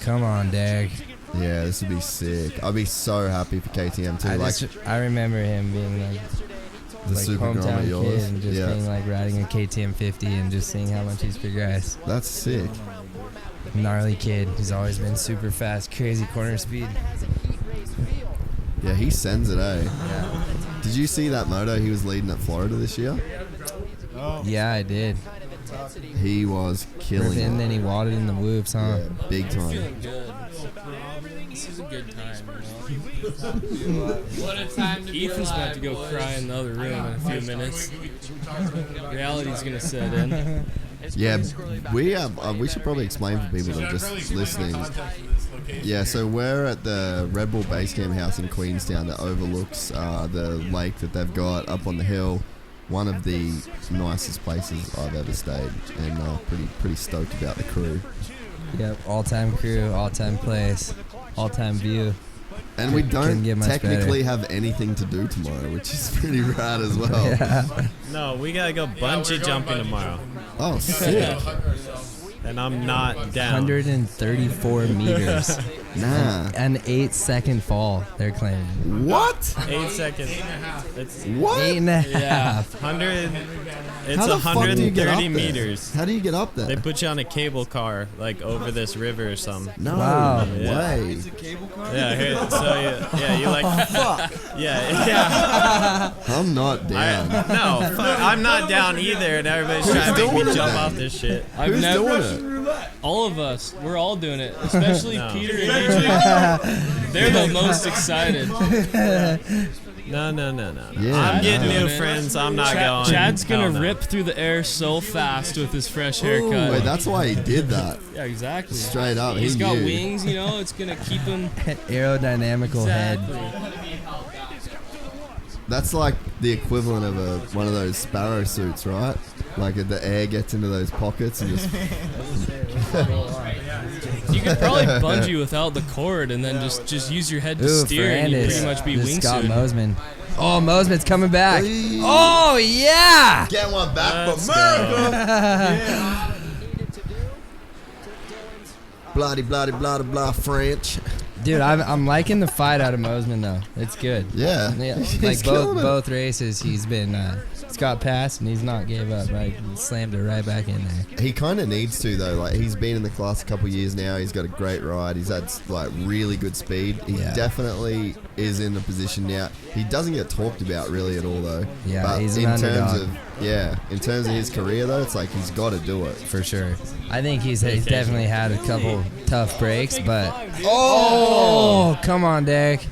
Come on, Derek. Yeah, this would be sick. I'd be so happy for KTM too. I remember him being like the Super Grom hometown at kid yours. and just Yeah, being like riding a KTM 50 and just seeing how much he's progressed. that's sick. Gnarly kid. He's always been super fast, crazy corner speed. Yeah, he sends it, eh? Yeah. Did you see that moto he was leading at Florida this year? Yeah, I did. He was killing And it. then he wadded in the whoops, huh? Yeah, big time. Feeling good. This is a good time, you know. What a time to be Ethan's about to go cry in the other room in a few minutes. Reality's gonna set in. Yeah, we should probably explain for people that are just listening. Yeah, so we're at the Red Bull Base Camp house in Queenstown that overlooks the lake that they've got up on the hill. One of the nicest places I've ever stayed, and pretty stoked about the crew. Yep, all-time crew, all-time place, all-time view. And we don't Couldn't get much technically have anything to do tomorrow, which is pretty rad as well. Yeah. No, we gotta go bungee jumping tomorrow, Oh, sick. and I'm not down. 134 meters. Nah. An 8-second fall, they're claiming. What? 8 seconds. It's What? 8.5. 100. It's How the fuck do you get up 130 there? meters. How do you get up there? They put you on a cable car, like over this river or something. No Wow. way. Yeah, here, so you like, yeah. I'm not down. I'm not down either, and everybody's trying to make me doing jump it off this shit. I've Who's never. doing it? All of us, we're all doing it, especially No. Peter and DJ. They're the most excited. No. Yeah, I'm getting no. new friends. I'm not going. Chad's gonna Hell no. rip through the air so fast with his fresh haircut. Wait, that's why he did that. Yeah, exactly. Straight up. He's he got knew. wings, you know. It's gonna keep him. Aerodynamical Exactly. head. That's like the equivalent of one of those sparrow suits, right? Like the air gets into those pockets and just. You could probably bungee without the cord and then just use your head to Ooh, steer, and you Ferrandis. pretty much be This Scott wingsuit. Mosman. Oh, Mosman's coming back. Hey. Oh, yeah. Get one back Let's for America! Bloody, bloody, bloody, blah, French. Dude, I'm liking the fight out of Mosman, though. It's good. Yeah. Yeah, He's like killing it. both races, he's been he's got past and he's not gave up. Right, slammed it right back in there. He kind of needs to though. Like he's been in the class a couple years now. He's got a great ride. He's had like really good speed. He Yeah. definitely is in a position now. He doesn't get talked about really at all though. Yeah, but he's an in underdog. terms of in terms of his career though, it's like he's got to do it. For sure. I think he's definitely had a couple tough breaks, but oh, come on, Derek.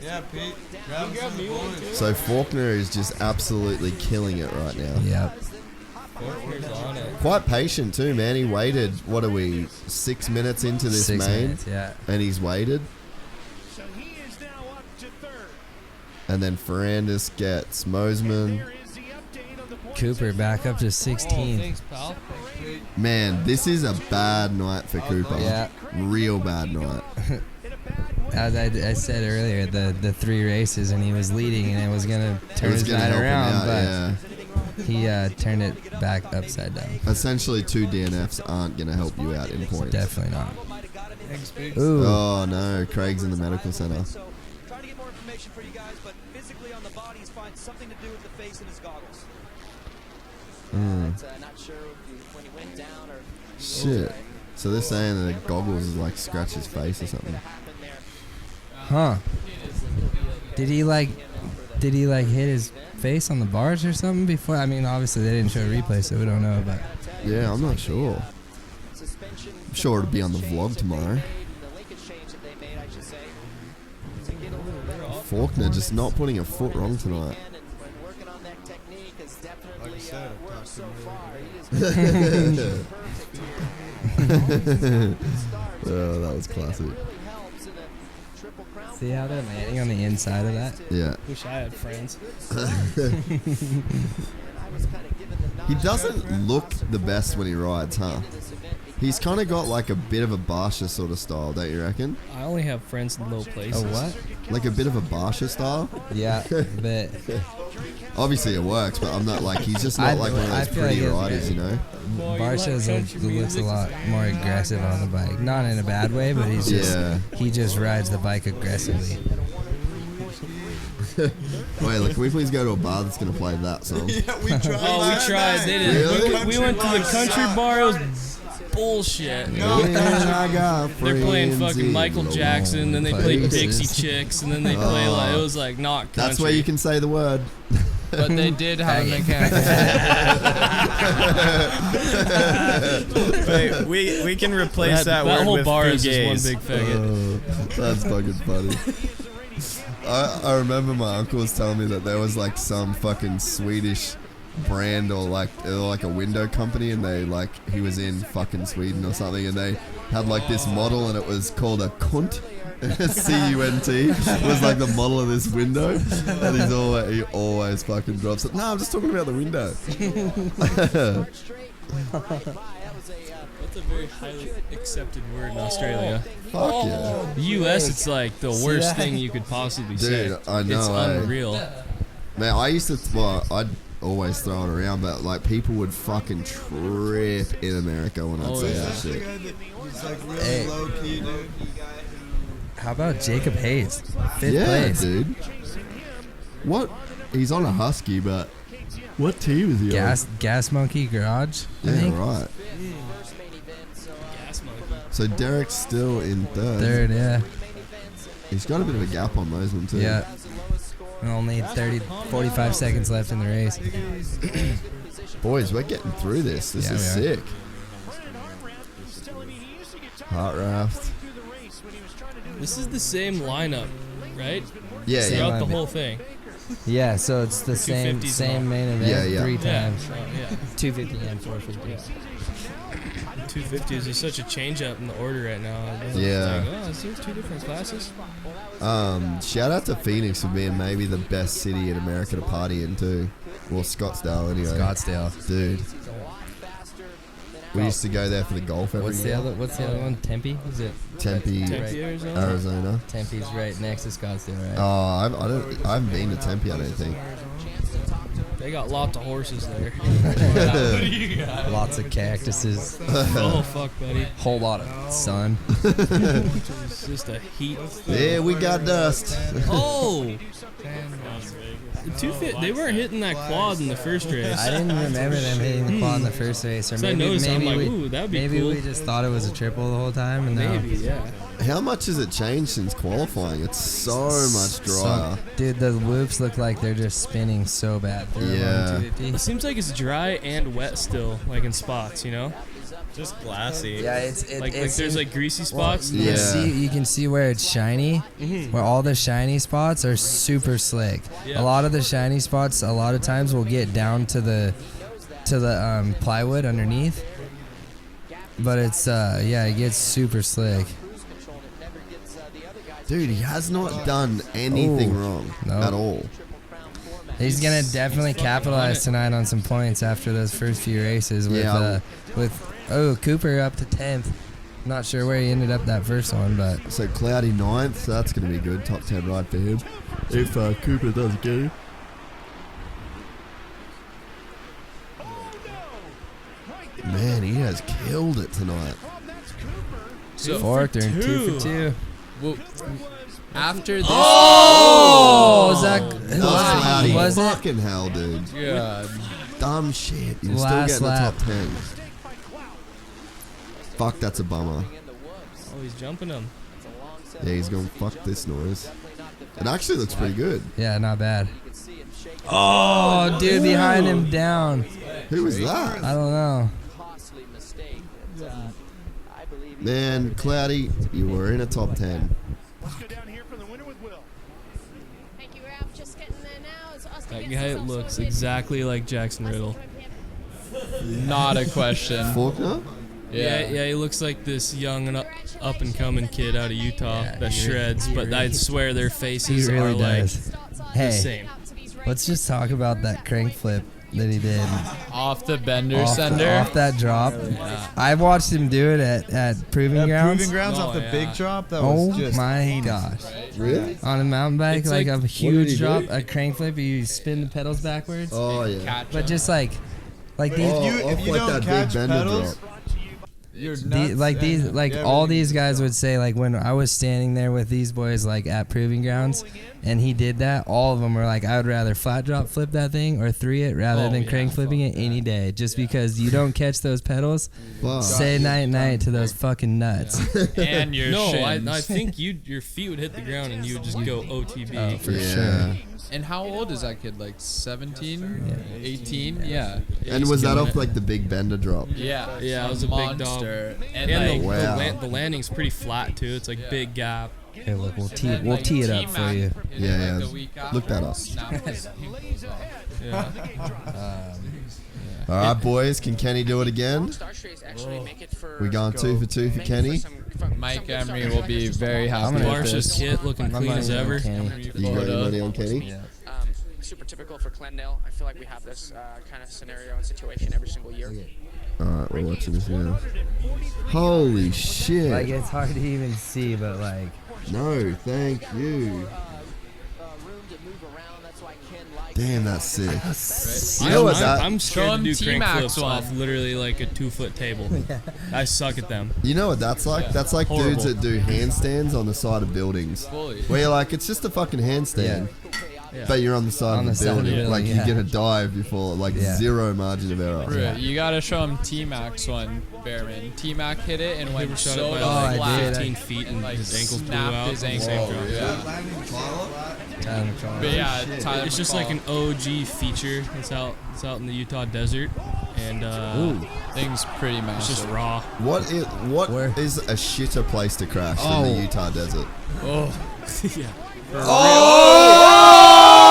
Yeah, Pete. Grab me one. So Faulkner is just absolutely killing it right now. Yep. Quite patient too, man. He waited. What are we? 6 minutes into this 6 main, minutes, yeah. and he's waited. And then Ferrandis gets Mosman. Cooper back up to 16. Thanks, pal. Man, this is a bad night for Cooper. Yeah. Real bad night. As I said earlier, the 3 races and he was leading and it was gonna turn It was his gonna night help him around, out, but he turned it back upside down. Essentially, 2 DNFs aren't going to help you out in points. Definitely not. Ooh. Oh no, Craig's in the medical center. Trying to get more information for you guys, but physically on the body, he's finding something to do with the face and his goggles. Not sure when he went down or. Shit. So they're saying that the goggles is like scratch his face or something. Huh. Did he hit his face on the bars or something before? I mean, obviously they didn't show a replay, so we don't know, but Yeah, I'm not sure. I'm sure it'll be on the vlog tomorrow. Faulkner just not putting a foot wrong tonight. Like I said, I've talked to him. Oh, that was classic. see how they're landing on the inside of that? Yeah. Wish I had friends. He doesn't look the best when he rides, huh? He's kind of got like a bit of a Barsha sort of style, don't you reckon? I only have friends in low places. Oh, what? Like a bit of a Barsha style? Yeah, but Obviously it works, but I'm not like, he's just not like one of I those feel like pretty it's riders, you know? Barsha's looks a lot more aggressive on the bike. Not in a bad way, but he just rides the bike aggressively. Wait, look, can we please go to a bar that's going to play that song? Yeah, we tried. Oh, we tried. They didn't. Really? We went to the country bar. It was bullshit. They're playing fucking Michael Jackson, then they play places. Dixie Chicks, and then they play like it was like not country. That's where you can say the word. But they did have a mechanical. Wait, we can replace that word whole with bar is fugaze. just one big faggot. That's fucking funny. I remember my uncle was telling me that there was like some fucking Swedish brand or like a window company, and he was in fucking Sweden or something, and they had like this model, and it was called a cunt. C-U-N-T was like the model of this window, and he always fucking drops it. No, I'm just talking about the window. That's a very highly accepted word in Australia. Fuck yeah. The U.S., it's like the worst thing you could possibly say. Dude, I know. It's unreal. Man, I'd always throw it around, but like people would fucking trip in America when I'd say that shit. He's like really low key, dude. How about Jacob Hayes? Fifth Yeah, place. dude. What? He's on a Husky, but what team is he on? Gas Monkey Garage. I Yeah, think. right. Gas monkey. So Derek's still in third. Third, yeah. He's got a bit of a gap on those ones too. Yeah. And only 45 seconds left in the race. Boys, we're getting through this. This Yeah, is we are. sick. Heart raft. This is the same lineup, right? Yeah, Same Throughout yeah. the lineup. whole thing. Yeah, so it's the same 250s and all. main event Yeah, yeah. 3 Yeah. times. Yeah. 250 and 450. 250s is such a change up in the order right now. Yeah. It's like, oh, is there 2 different classes? Shout out to Phoenix for being maybe the best city in America to party in too. Well, Scottsdale anyway. Scottsdale. Dude. We used to go there for the golf every What's the year. other one? Tempe? Is it? Tempe, Tempe, Arizona? Arizona. Tempe's right next to Scottsdale, right? I haven't been to Tempe, I don't think. They got lots of horses there. Lots of cactuses. Oh, fuck, buddy. Whole lot of sun. It's just a heat. Yeah, we got dust. Oh! They weren't hitting that quad in the first race. I didn't remember them hitting the quad in the first race, or So I maybe noticed, I'm like, we, ooh, that'd be maybe cool. we just thought it was a triple the whole time, and now Maybe, yeah. How much has it changed since qualifying? It's so much drier. dude, the whoops look like they're just spinning so bad. They're Yeah. along 250. It seems like it's dry and wet still, like in spots, you know? Just glassy. Yeah, it's Like there's like greasy spots. Yeah. You can see where it's shiny, where all the shiny spots are super slick. Yeah. A lot of the shiny spots, a lot of times, will get down to the plywood underneath. But it's it gets super slick. Dude, he has not done anything Ooh. wrong No. at all. He's gonna definitely capitalize tonight on some points after those first few races with Yeah. Cooper up to 10th. Not sure where he ended up that first one, but So Cloudy 9th, so that's going to be good. Top 10 ride for him. If Cooper does get it. Man, he has killed it tonight. So fourth, they're in 2 for 2. Well, after this, Was that Cloudy. was it? Fucking hell, dude. yeah, Dumb shit. You're Last still getting lap. the top 10. Fuck, that's a bummer. Oh, he's jumping him. Yeah, he's going, fuck this noise. It actually looks pretty good. Yeah, not bad. Oh, dude, behind him down. Who was that? I don't know. Man, Cloudy, you were in a top 10. That guy looks exactly like Jackson Riddle. not a question. Faulkner? Yeah, he looks like this young and up and coming kid out of Utah Yeah, that shreds, but I'd swear their He faces really are like does. the Hey, same. let's just talk about that crank flip that he did Off the bender off, sender. off that drop. I watched him do it at Proving Grounds. Proving grounds Oh, off the yeah. big drop. That Oh was just my heinous. gosh! Really? On a mountain bike, It's like like- a huge he drop, do? a crank flip. You spin the pedals backwards, Oh, yeah. but just like these. If you don't catch pedals, you're nuts. All these guys would say, like, when I was standing there with these boys, like, at Proving Grounds, and he did that, all of them were like, I would rather flat drop flip that thing or 3 it rather than crank flipping it any day, just because you don't catch those pedals. Fuck. Say night to those fucking nuts. and your No, shins. I think your feet would hit the ground and you would just go OTB. Oh, for Yeah. sure. And how old is that kid? Like 17, 18? Yeah. And was that off like the big bender drop? Yeah. Yeah, it was a big dog. monster. And, And like, Wow. the landing's pretty flat too. It's like big gap. Hey, look, we'll tee it up for you. Yeah, yeah. the week Look that up. after, snap his ankles off. Yeah. All right, boys. Can Kenny do it again? We going 2 for 2 for Kenny. Mike Emery will be very happy with Barsha's this. kit looking clean as ever. You got your money on Kenny? Yeah. Super typical for Glendale. I feel like we have this kind of scenario and situation every single year. Alright, we're watching this now. Holy shit. Like, it's hard to even see, but like. No, thank you. Damn, that's sick. You know what that? I'm scared to do crank T-Max flips off literally like a 2-foot table. I suck at them. You know what that's like? That's like Horrible. dudes that do handstands on the side of buildings. Where you're like, it's just a fucking handstand. Yeah. But you're on the side of the building. Like, you're going to dive before, like, zero margin of error. Right, you gotta show him T-Max one, Bereman. T-Mac hit it and went shot so it by flat. 15 feet and like his ankles blew snapped out. his ankle. But yeah, Tyler It's just like an OG feature. It's out in the Utah desert, and thing's pretty massive. it's just raw. What is a shitter place to crash than the Utah desert? Yeah.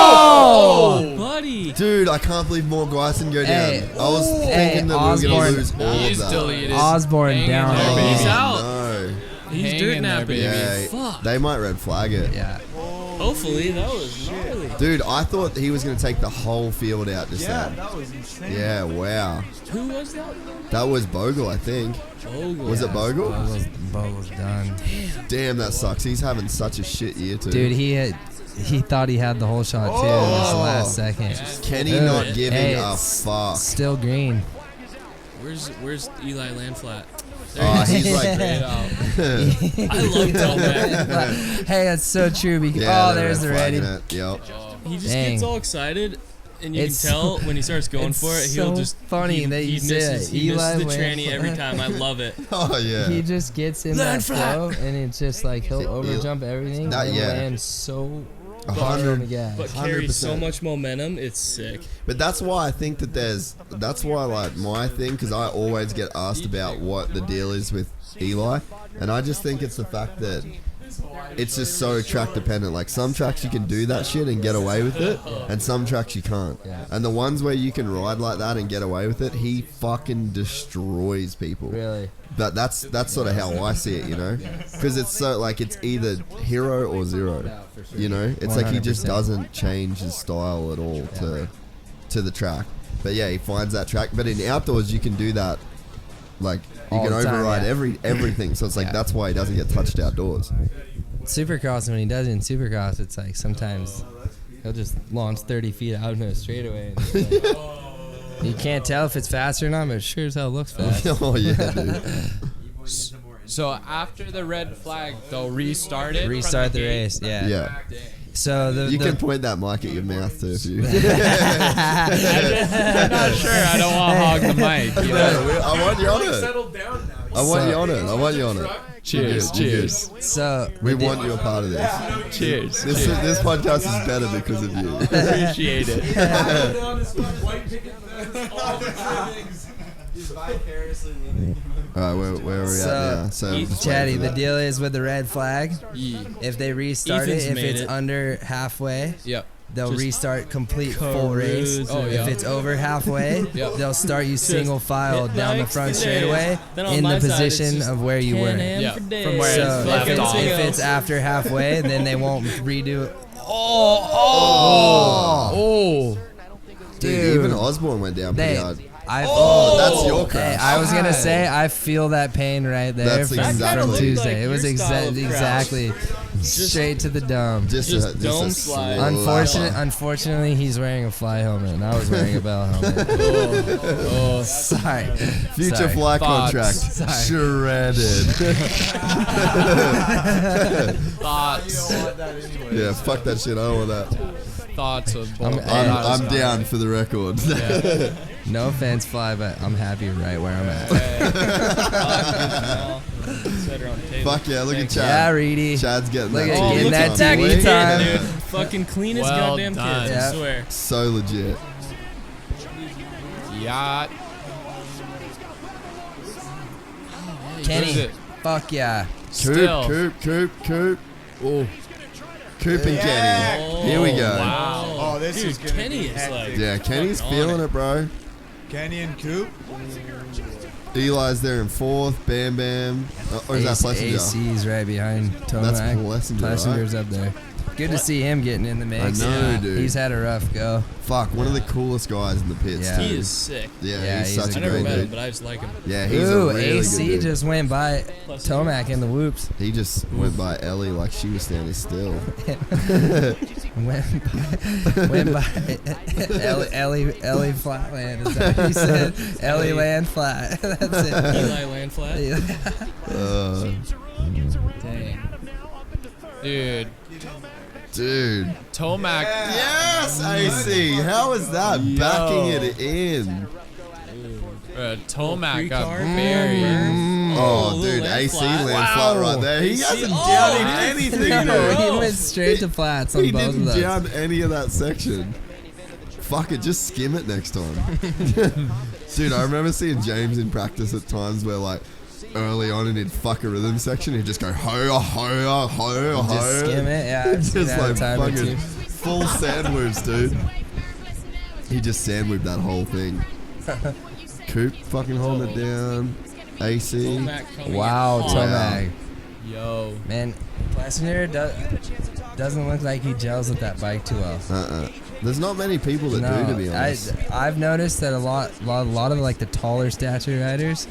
Oh, buddy! Dude, I can't believe more guys can go down. I was thinking that we were going to lose all of that. Deleted. Osborne down. He's out. No. He's Hang dirt in there, napping. baby. Fuck. They might red flag it. Yeah. Hopefully, that was gnarly. Dude, I thought he was going to take the whole field out just then. that was insane. Yeah, wow. Who was that? That was Bogle, I think. Bogle. Was it Bogle? Bogle's done. Damn, that sucks. He's having such a shit year, too. Dude, he thought he had the whole shot too in this last second. Kenny Dude, not giving hey, a it's fuck. Still green. Where's Eli Landflat? Oh, he's like, I love Delbeck. Hey, that's so true. Because yeah, there's the ready. Yep. He just Dang. gets all excited, and you It's can tell when he starts going it's for it, so he'll just funny that you say misses, it. he misses Eli the tranny every Landflat. time. I love it. Oh, yeah. He just gets in that flow, and it's just like he'll overjump everything and land so hard on the gas. But carries so 100%. much momentum, it's sick. But that's why I think that that's why, like, my thing, because I always get asked about what the deal is with Eli, and I just think it's the fact that it's just so track dependent. Like, some tracks you can do that shit and get away with it, and some tracks you can't. And the ones where you can ride like that and get away with it, he fucking destroys people. Really? But that's sort of how I see it, you know? Because it's so, like, it's either hero or zero, you know? It's like he just 100%. doesn't change his style at all to the track. But yeah, he finds that track. But in outdoors, you can do that. Like, you All can the time, override yeah. everything. So it's like, that's why he doesn't get touched outdoors. Supercross, when he does it in Supercross, it's like sometimes he'll just launch 30 feet out into a straightaway. And it's like, you can't tell if it's fast or not, but it sure as hell looks fast. Oh, yeah, dude. So after the red flag, they'll restart it. Restart the race, yeah. Yeah. So You can point that mic at your mouth, too, if you... I'm not sure. I don't want to hog the mic. You know? I want you on it. Settled down now. I want you on it. I want you on it. Cheers, You're good. cheers. So We want you a part of this. Cheers. This podcast is better because of you. Appreciate it. Down this white picket fence, all the things. He's vicariously living. All right, where are we at now? So just Chatty, waiting for the that. deal is with the red flag, Yeah. if they restart Ethan's it, if made it's it. under halfway, Yep. they'll Just restart complete full race. cruise Oh, it. yeah. If it's over halfway, Yep. they'll start you single file hit down the likes front for straightaway days. Then on in my the side, it's position just of where you 10 were. a.m. Yeah, for from days. where So it's left if off. it's after halfway, then they won't redo it. Oh. Dude, even Osborne went down pretty hard. That's your crash. Hey, I was gonna say I feel that pain right there That's from, exactly- from That Tuesday. kinda It was looked like your style of crash. exactly straight to the dome. Just dome a slide. slapper. Unfortunately, he's wearing a fly helmet, and I was wearing a bell helmet. Oh. Sorry. Future Sorry. fly Thoughts. contract Sorry. shredded. Thoughts. Yeah, fuck that shit. I don't want that. Thoughts of I'm down for the record. No offense, Fly, but I'm happy right where I'm at. Fuck yeah, look at Chad. Yeah, Reedy. Chad's getting Look that at TV getting that time. TV time. Dude, fucking clean as Well goddamn done. kids, Yeah. I swear. So legit. Yacht. Kenny, fuck yeah. Still. Coop. Oh. Coop and Kenny. Here we go. Wow. Oh, Oh, this Dude, is gonna Kenny be is hectic. like Yeah, Kenny's fucking on feeling it, bro. Kenny and Coop. Eli's there in 4th. Bam Bam. Or is that Plessinger? AC's right behind Tomac. That's Plessinger, Plessinger's up there. Good to see him getting in the mix. I know, dude. He's had a rough go. Fuck, one of the coolest guys in the pits. Yeah. too. He is sick. Yeah, he's such I a never great met him, dude. but I just like him. Yeah, he's Ooh, a really AC good dude. just went by Tomac in the whoops. He just went by Ellie like she was standing still. went by Ellie Flatland. Is that what you said? Ellie Land Flat. That's it. Eli Land Flat. Dang. Dude. Dude. Tomac. Yes, AC. How is that? Backing it in. Tomac got buried. Oh, dude, AC land flat right there. He hasn't downed anything, dude. He went straight to flats on He both of didn't those. down any of that section. Fuck it, just skim it next time. Dude, I remember seeing James in practice at times where, like, early on and he'd fuck a rhythm section, he'd just go ho ho ho ho. Just skim it, yeah. I've seen Just that a like time or fucking two. full sandwich, dude. He just sandwiched that whole thing. Coop fucking holding it down. AC. Wow, Tomac. Yo. Man, Plessinger doesn't look like he gels with that bike too well. There's not many people that do, to be honest. I've noticed that a lot of like the taller stature riders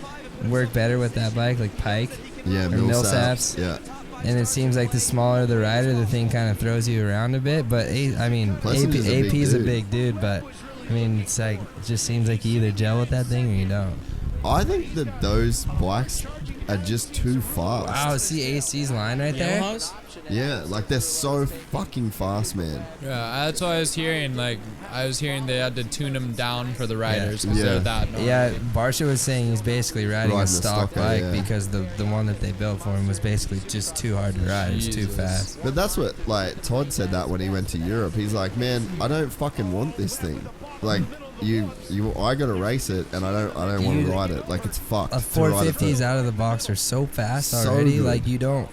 work better with that bike, like Pike. Yeah, or Millsaps. Yeah. And it seems like the smaller the rider, the thing kind of throws you around a bit. But I mean, AP's a big dude, but I mean, it's like it just seems like you either gel with that thing or you don't. I think that those bikes are just too fast. Wow, see AC's line right there? Yamahas? Yeah, like they're so fucking fast, man. Yeah, that's what I was hearing. Like, I was hearing they had to tune them down for the riders because they're that. Yeah, Barsha was saying he's basically riding a stock bike because the one that they built for him was basically just too hard to ride. It's too fast. But that's what, like, Todd said that when he went to Europe. He's like, man, I don't fucking want this thing. Like, I gotta race it, and I don't want to ride it. Like, it's fucked. A 450s out of the box are so fast already. Like you don't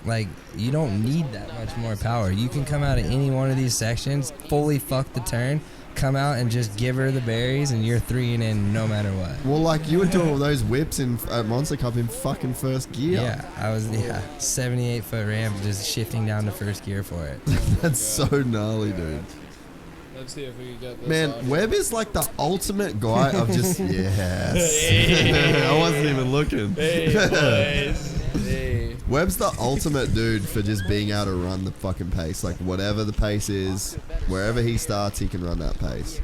need that much more power. You can come out of any one of these sections, fully fuck the turn, come out and just give her the berries, and you're 3 and in no matter what. Well, like you were doing all those whips at Monster Cup in fucking first gear. Yeah, I was 78-foot ramp just shifting down to first gear for it. That's so gnarly, dude. Let's see if we can get this. Man, Webb is like the ultimate guy of just yes. I wasn't even looking. Hey. Webb's the ultimate dude for just being able to run the fucking pace. Like whatever the pace is, wherever he starts, he can run that pace.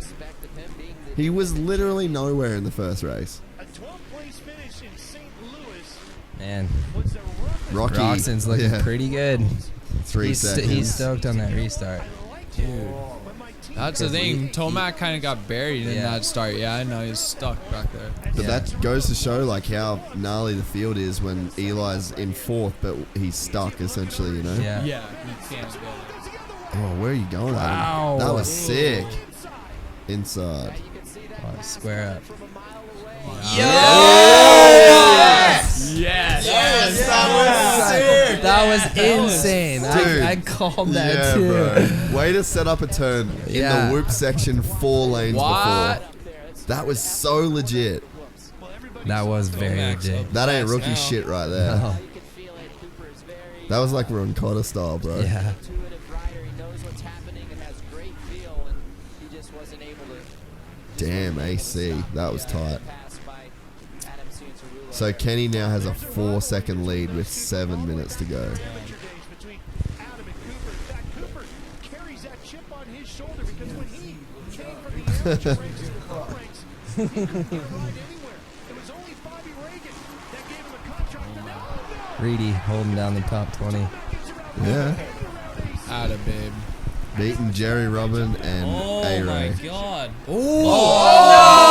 He was literally nowhere in the first race. Man, Rocky. Roxon's looking pretty good. 3 seconds. He's stoked on that restart. Dude. That's the thing. Tomac kind of got buried in that start. Yeah, I know. He's stuck back there. But that goes to show like how gnarly the field is when Eli's in 4th, but he's stuck essentially, you know? Yeah, he can't get it. Oh, where are you going, Wow. Adam? That was sick. Inside. Oh, square up. Yes! Yes! That was sick! That was insane. Dude, I called that too. Bro. Way to set up a turn in the whoop section 4 lanes before. That was so legit. That was very legit. That ain't rookie shit right there. No. That was like Ron Cotter style, bro. Yeah. Damn, AC. That was tight. So Kenny now has a 4-second lead with 7 minutes to go. Reedy holding down the top 20. Yeah. Atta babe. Beating Jerry Robin and A-Ray. Oh my god. Oh!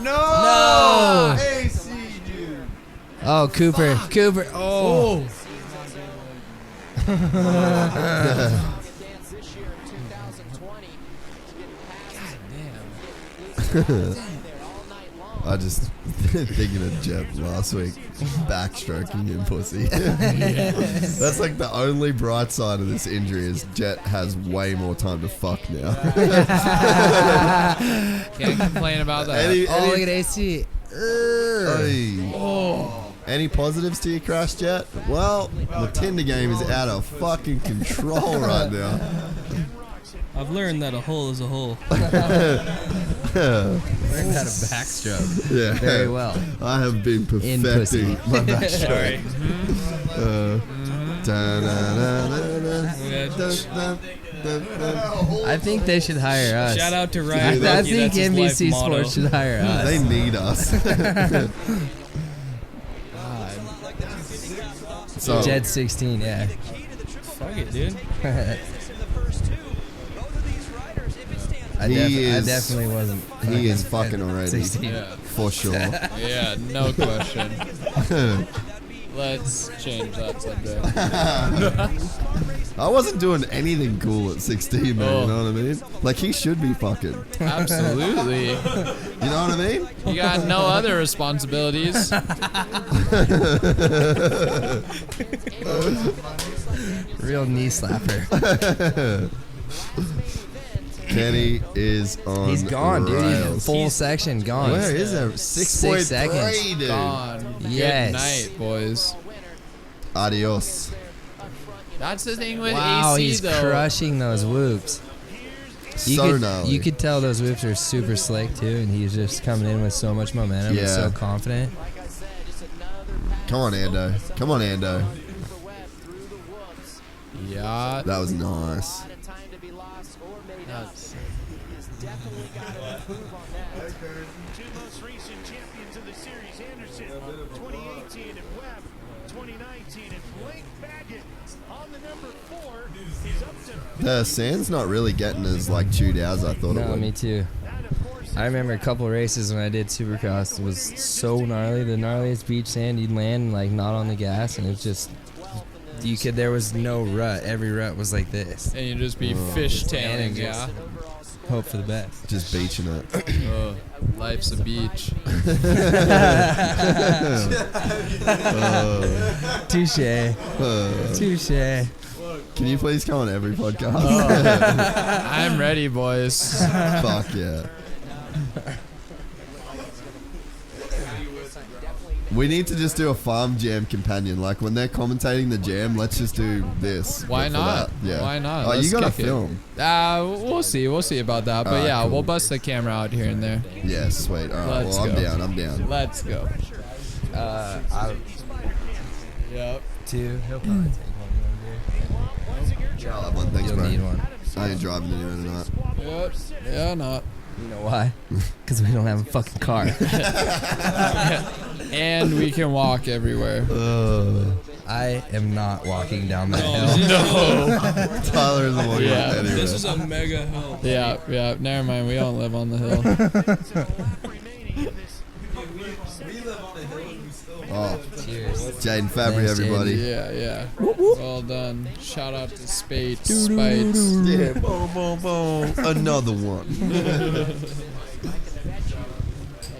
No! No! AC, dude. Oh, Cooper. Cooper. Oh. I just thinking of Jet last week, backstroking him, pussy. That's like the only bright side of this injury is Jet has way more time to fuck now. Can't complain about that. Look at AC. Any positives to your crash, Jet? Well, the Tinder game is out of fucking control right now. I've learned that a hole is a hole. Learned how to backstroke. Yeah. Very well. I have been perfecting my backstroke. I think they should hire us. Shout out to Ryan. I think NBC Sports should hire us. They need us. So, Jet 16, yeah. Fuck it, dude. I definitely wasn't. He is fucking already. 16. Yeah. For sure. Yeah, no question. Let's change that subject. I wasn't doing anything cool at 16, man. You know what I mean? Like, he should be fucking. Absolutely. You know what I mean? You got no other responsibilities. Real knee slapper. Kenny is on. He's gone, dude. rails. He's full section gone. Where is that? 6.3, seconds. dude. Gone. Yes. Good night, boys. Adios. That's the thing with Wow, AC, he's though. crushing those whoops. Gnarly. You could tell those whoops are super slick too, and he's just coming in with so much momentum and so confident. Come on, Ando. Come on, Ando. Yeah. That was nice. That's Two most recent champions of the series, Anderson, 2018, and Webb, 2019, and Blake Baggett on the number 4. He's up to The sand's not really getting as like chewed out as I thought it No, would. me too. I remember a couple races when I did Supercross. It was so gnarly. The gnarliest beach sand, you'd land like not on the gas, and it's just there was no rut. Every rut was like this. And you'd just be fishtailing, yeah. Hope for the best. Just beaching it. Oh, life's a beach. Touche. Touche. Can you please come on every podcast? I'm ready, boys. Fuck yeah. We need to just do a farm jam companion. Like when they're commentating the jam, let's just do this. Why for not? that. Yeah. Why not? Oh, Let's you gotta kick it. film. We'll see. We'll see about that. But Alright, yeah, cool. we'll bust the camera out here and there. Yeah, sweet. All right. Let's Well, I'm go. down. I'm down. Let's go. Yep. Two. He'll probably take I'll have one. Thanks, You'll bro. need one. I ain't driving anywhere tonight. Yep. Yeah, not. You know why? Because we don't have a fucking car. And we can walk everywhere. I am not walking down that hill. No. Tyler isn't walking anywhere. This is a mega hill. Yeah, yeah. Never mind. We don't live on the hill. Oh, cheers. Jaden Fabry, Thanks, everybody. Yeah, yeah. Well done. Shout out to Spites. Yeah, boom, boom, boom. Another one.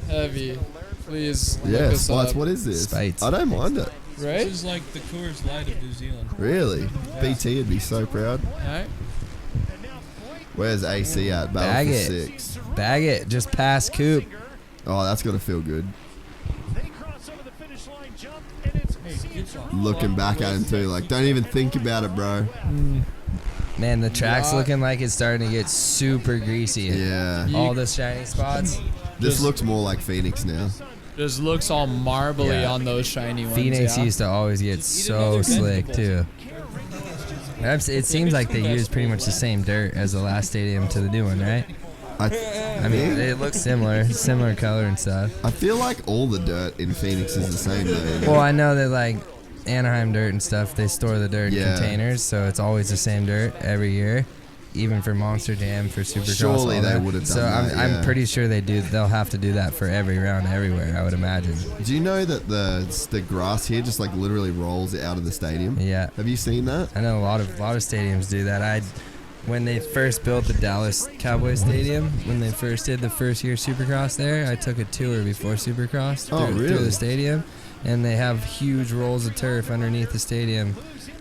Heavy. Please look Yeah, us Spites, up. what is this? Spites. I don't mind it. Right? This is like the Coors Light of New Zealand. Really? BT would be so proud. Alright. Where's AC at? Battle Bag for it. 6. Bag it. Just pass Coop. Oh, that's going to feel good. They cross over the finish line jump, and it's Looking back at him too. Like, don't even think about it, bro. Man, the track's looking like it's starting to get super greasy. Yeah. All the shiny spots. This looks more like Phoenix now. Just looks all marbly Yeah. on those shiny ones. Phoenix yeah. used to always get so slick too. It seems like they use pretty much the same dirt as the last stadium to the new one, right? I mean, it looks similar color and stuff. I feel like all the dirt in Phoenix is the same though. Well, I know that like Anaheim dirt and stuff, they store the dirt in Yeah. containers, so it's always the same dirt every year. Even for Monster Jam, for Supercross, Surely all they that. would have done so that, I'm yeah. pretty sure they do. They'll have to do that for every round, everywhere. I would imagine. Do you know that the grass here just like literally rolls out of the stadium? Yeah. Have you seen that? I know a lot of stadiums do that. when they first built the Dallas Cowboys Stadium, when they first did the first year Supercross there, I took a tour before Supercross through the stadium, and they have huge rolls of turf underneath the stadium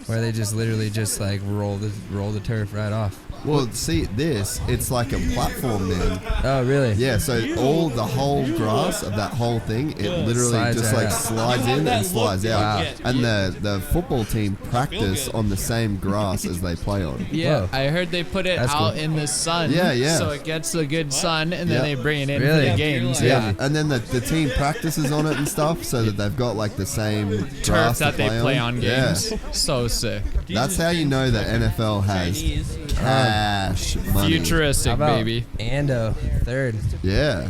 where they just literally just like roll the turf right off. Well, see, it's like a platform then. Oh, really? Yeah, so the whole grass of that whole thing, it literally Slides just right like out. slides in and slides out. Wow. And the football team practice on the same grass as they play on. Yeah, Whoa. I heard they put it That's out cool. in the sun. Yeah. So it gets the good sun, and then Yeah. they bring it in Really? for the games. Yeah, and then the team practices on it and stuff so that they've got like the same Turf grass that to they play on. on games. So sick. That's how you know that NFL has cash money. Futuristic, How about baby. Ando, third. Yeah.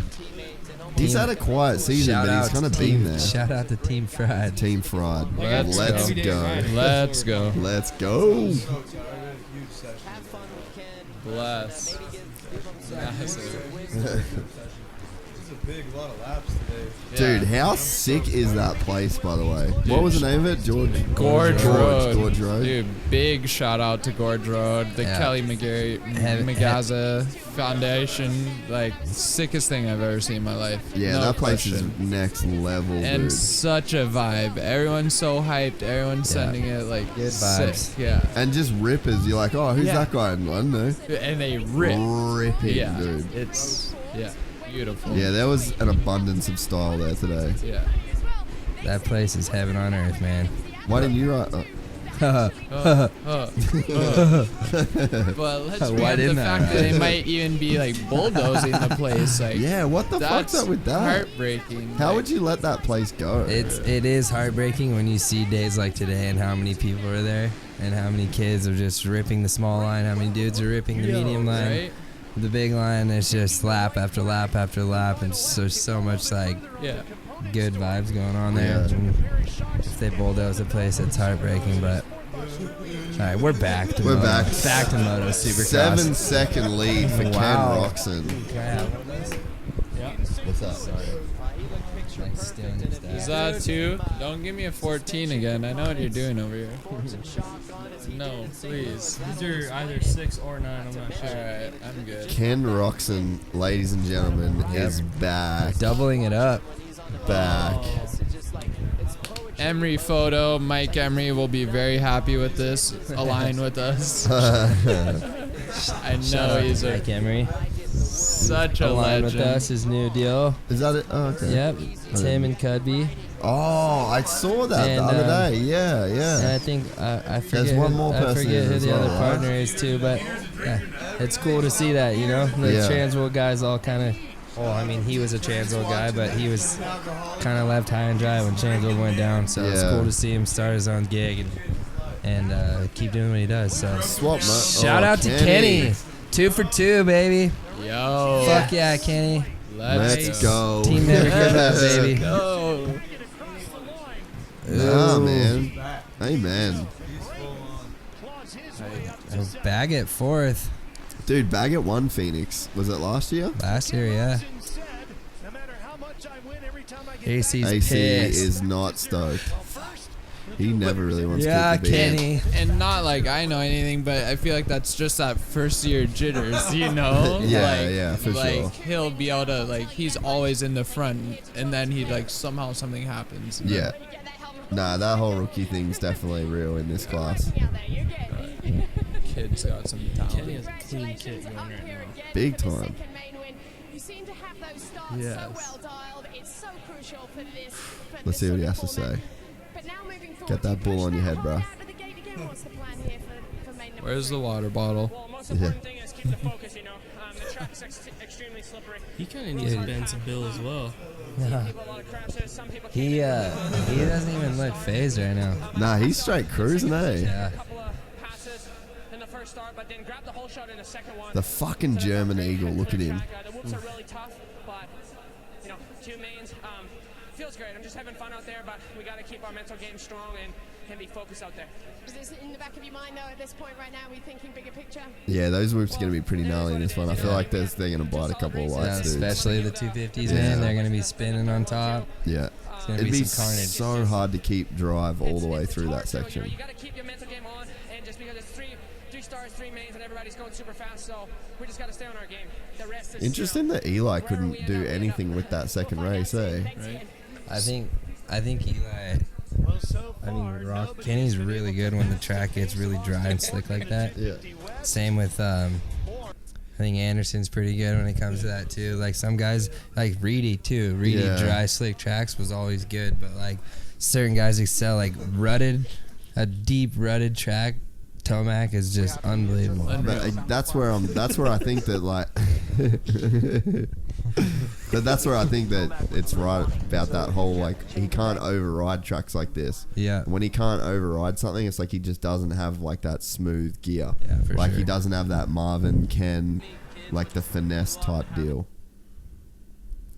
He's had a quiet season, Shout but he's out kind of to been Team- there. Shout out to Team Fried. Team Fried. Let's Let's go. go. Let's go. Let's go. Bless. A big lot of laps today. Dude, how sick is that place, by the way? What was the name of it? Gorge Road. Gorge Road. Dude, big shout out to Gorge Road, the Yeah. Kelly McGazza Foundation. Like, sickest thing I've ever seen in my life. Yeah, No that place question. is next level, And dude. such a vibe. Everyone's so hyped. Everyone's sending it like Good sick. vibes. Yeah. And just rippers. You're like, oh, who's Yeah. that guy? I don't know. And they rip. Ripping, Yeah. dude. It's beautiful. Yeah, there was an abundance of style there today. Yeah. That place is heaven on earth, man. Why didn't you write? But let's bring Why up the didn't I, fact that they right? might even be like bulldozing the place. Like, Yeah, what the fuck's that's up with that? heartbreaking. How Like, would you let that place go? It is heartbreaking when you see days like today and how many people are there and how many kids are just ripping the small line, how many dudes are ripping the medium line. right? The big line is just lap after lap after lap, and so much like Yeah. good vibes going on there. Yeah. And if they bulldoze the place, it's heartbreaking. But all right, we're back to We're Moto. back. to Moto Supercross. 7-second lead for Wow. Ken Roxon. Can I have one of those? What's that? Sorry. Like stealing your stuff. Is that 2? Don't give me a 14 again. I know what you're doing over here. No, please. These are either 6 or 9. I'm not sure. Alright, I'm good. Ken Roxon, ladies and gentlemen, is back. Doubling it up. Back. Emery photo. Mike Emery will be very happy with this. Align with us. I Shout know out he's to Mike Emery. such a Align with legend. us, his new deal. Is that it? Oh, okay. Yep, Tim and Cudby. Oh, I saw that And, the other day. Yeah, And yeah. I think I forget. There's one more I person forget in who as the well, other right? partner is too, but yeah, it's cool to see that. You know, the Yeah. Transworld guys all kind of. Well, I mean, he was a Transworld guy, but he was kind of left high and dry when Transworld went down. So it's Yeah. cool to see him start his own gig and keep doing what he does. So Swap, mate. shout Oh, out to Kenny. 2 for 2, baby. Yo. Fuck yeah, Kenny. Let's go. Team never give up, baby. Go. Nah, Ooh. man. Amen. Baggett 4th. Dude, Baggett won Phoenix. Was it last year? Last year, yeah. AC's AC pissed. is not stoked. He never really wants Yeah, to keep the beat. Kenny. And not like I know anything, but I feel like that's just that first year jitters, you know? Yeah, like, yeah, for like, sure. he'll be able to, like, he's always in the front, and then he, like, somehow something happens. Yeah. Nah, that whole rookie thing's definitely real in this class. Kid's got some Kenny talent. has a clean kit going right now. Big time. Yes. Let's see what he has to say. Get that bull on your head, bro. Where's the water bottle? Yeah. He kind of needs to bend some bill as well. Yeah. He doesn't even look phased right now. Nah, he's straight cruising, eh? Yeah. The fucking German Eagle, look at him. Feels great. I'm just having fun out there, but we got to keep our mental game strong and be focused out there. Is this in the back of your mind, though, at this point right now? Are we thinking bigger picture? Yeah, those whips are going to be pretty gnarly in this one. I feel like they're going to bite a couple of Yeah, lights, dudes. especially the 250s, Yeah. man. They're going to be spinning on top. Yeah. It's going to It'd be be some carnage. so hard to keep drive all the way through that section. You got to keep your mental game on, and just because it's three stars, 3 mains, and everybody's going super fast, so we just got to stay on our game. The rest is Interesting that Eli couldn't do anything with that second race, eh? Right. I think Eli. I mean, Kenny's really good when the track gets really dry and slick like that. Yeah. Same with I think Anderson's pretty good when it comes to that too. Like some guys, like Reedy too. Reedy dry slick tracks was always good, but like certain guys excel. Like a deep rutted track. Tomac is just unbelievable. But that's where I think that like. But that's where I think that it's right about that whole like he can't override tracks like this. Yeah. When he can't override something, it's like he just doesn't have like that smooth gear. Yeah, for like sure. he doesn't have that Marvin Ken, like the finesse type deal.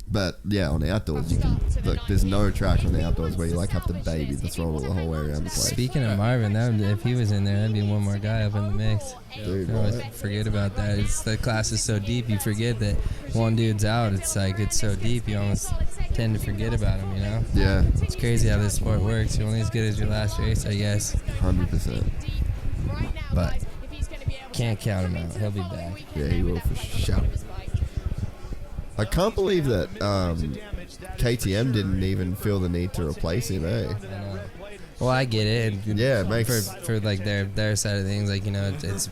But yeah, on the outdoors, you can look. There's no track on the outdoors where you like have to baby the throttle the whole way around the place. Speaking of Marvin, if he was in there, that'd be one more guy up in the mix. Dude, I always right? forget about that. The class is so deep, you forget that one dude's out. It's like it's so deep, you almost tend to forget about him. You know? Yeah. It's crazy how this sport works. You're only as good as your last race, I guess. 100%. But can't count him out. He'll be back. Yeah, he will for sure. I can't believe that KTM didn't even feel the need to replace him, eh? Well, I get it. Yeah, it makes for like their side of things, like, you know, it's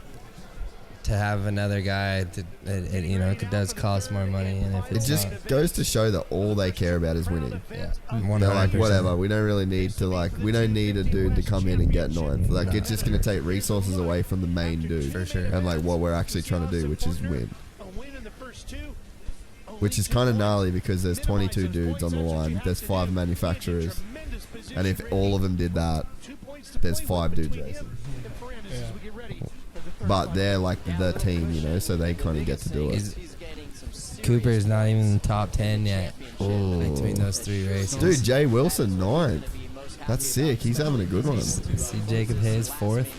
to have another guy. You know, it does cost more money, and if it it's just goes to show that all they care about is winning. Yeah, they're like, whatever. We don't really need to we don't need a dude to come in and get ninth. Like, it's just gonna take resources away from the main dude for sure, and like what we're actually trying to do, which is win. Which is kind of gnarly because there's 22 dudes on the line. There's 5 manufacturers, and if all of them did that, there's 5 dudes racing. But they're like the team, you know, so they kind of get to do it. Cooper's not even in the top 10 yet between those 3 races. Dude, Jay Wilson 9th. That's sick. He's having a good one. See Jacob Hayes 4th.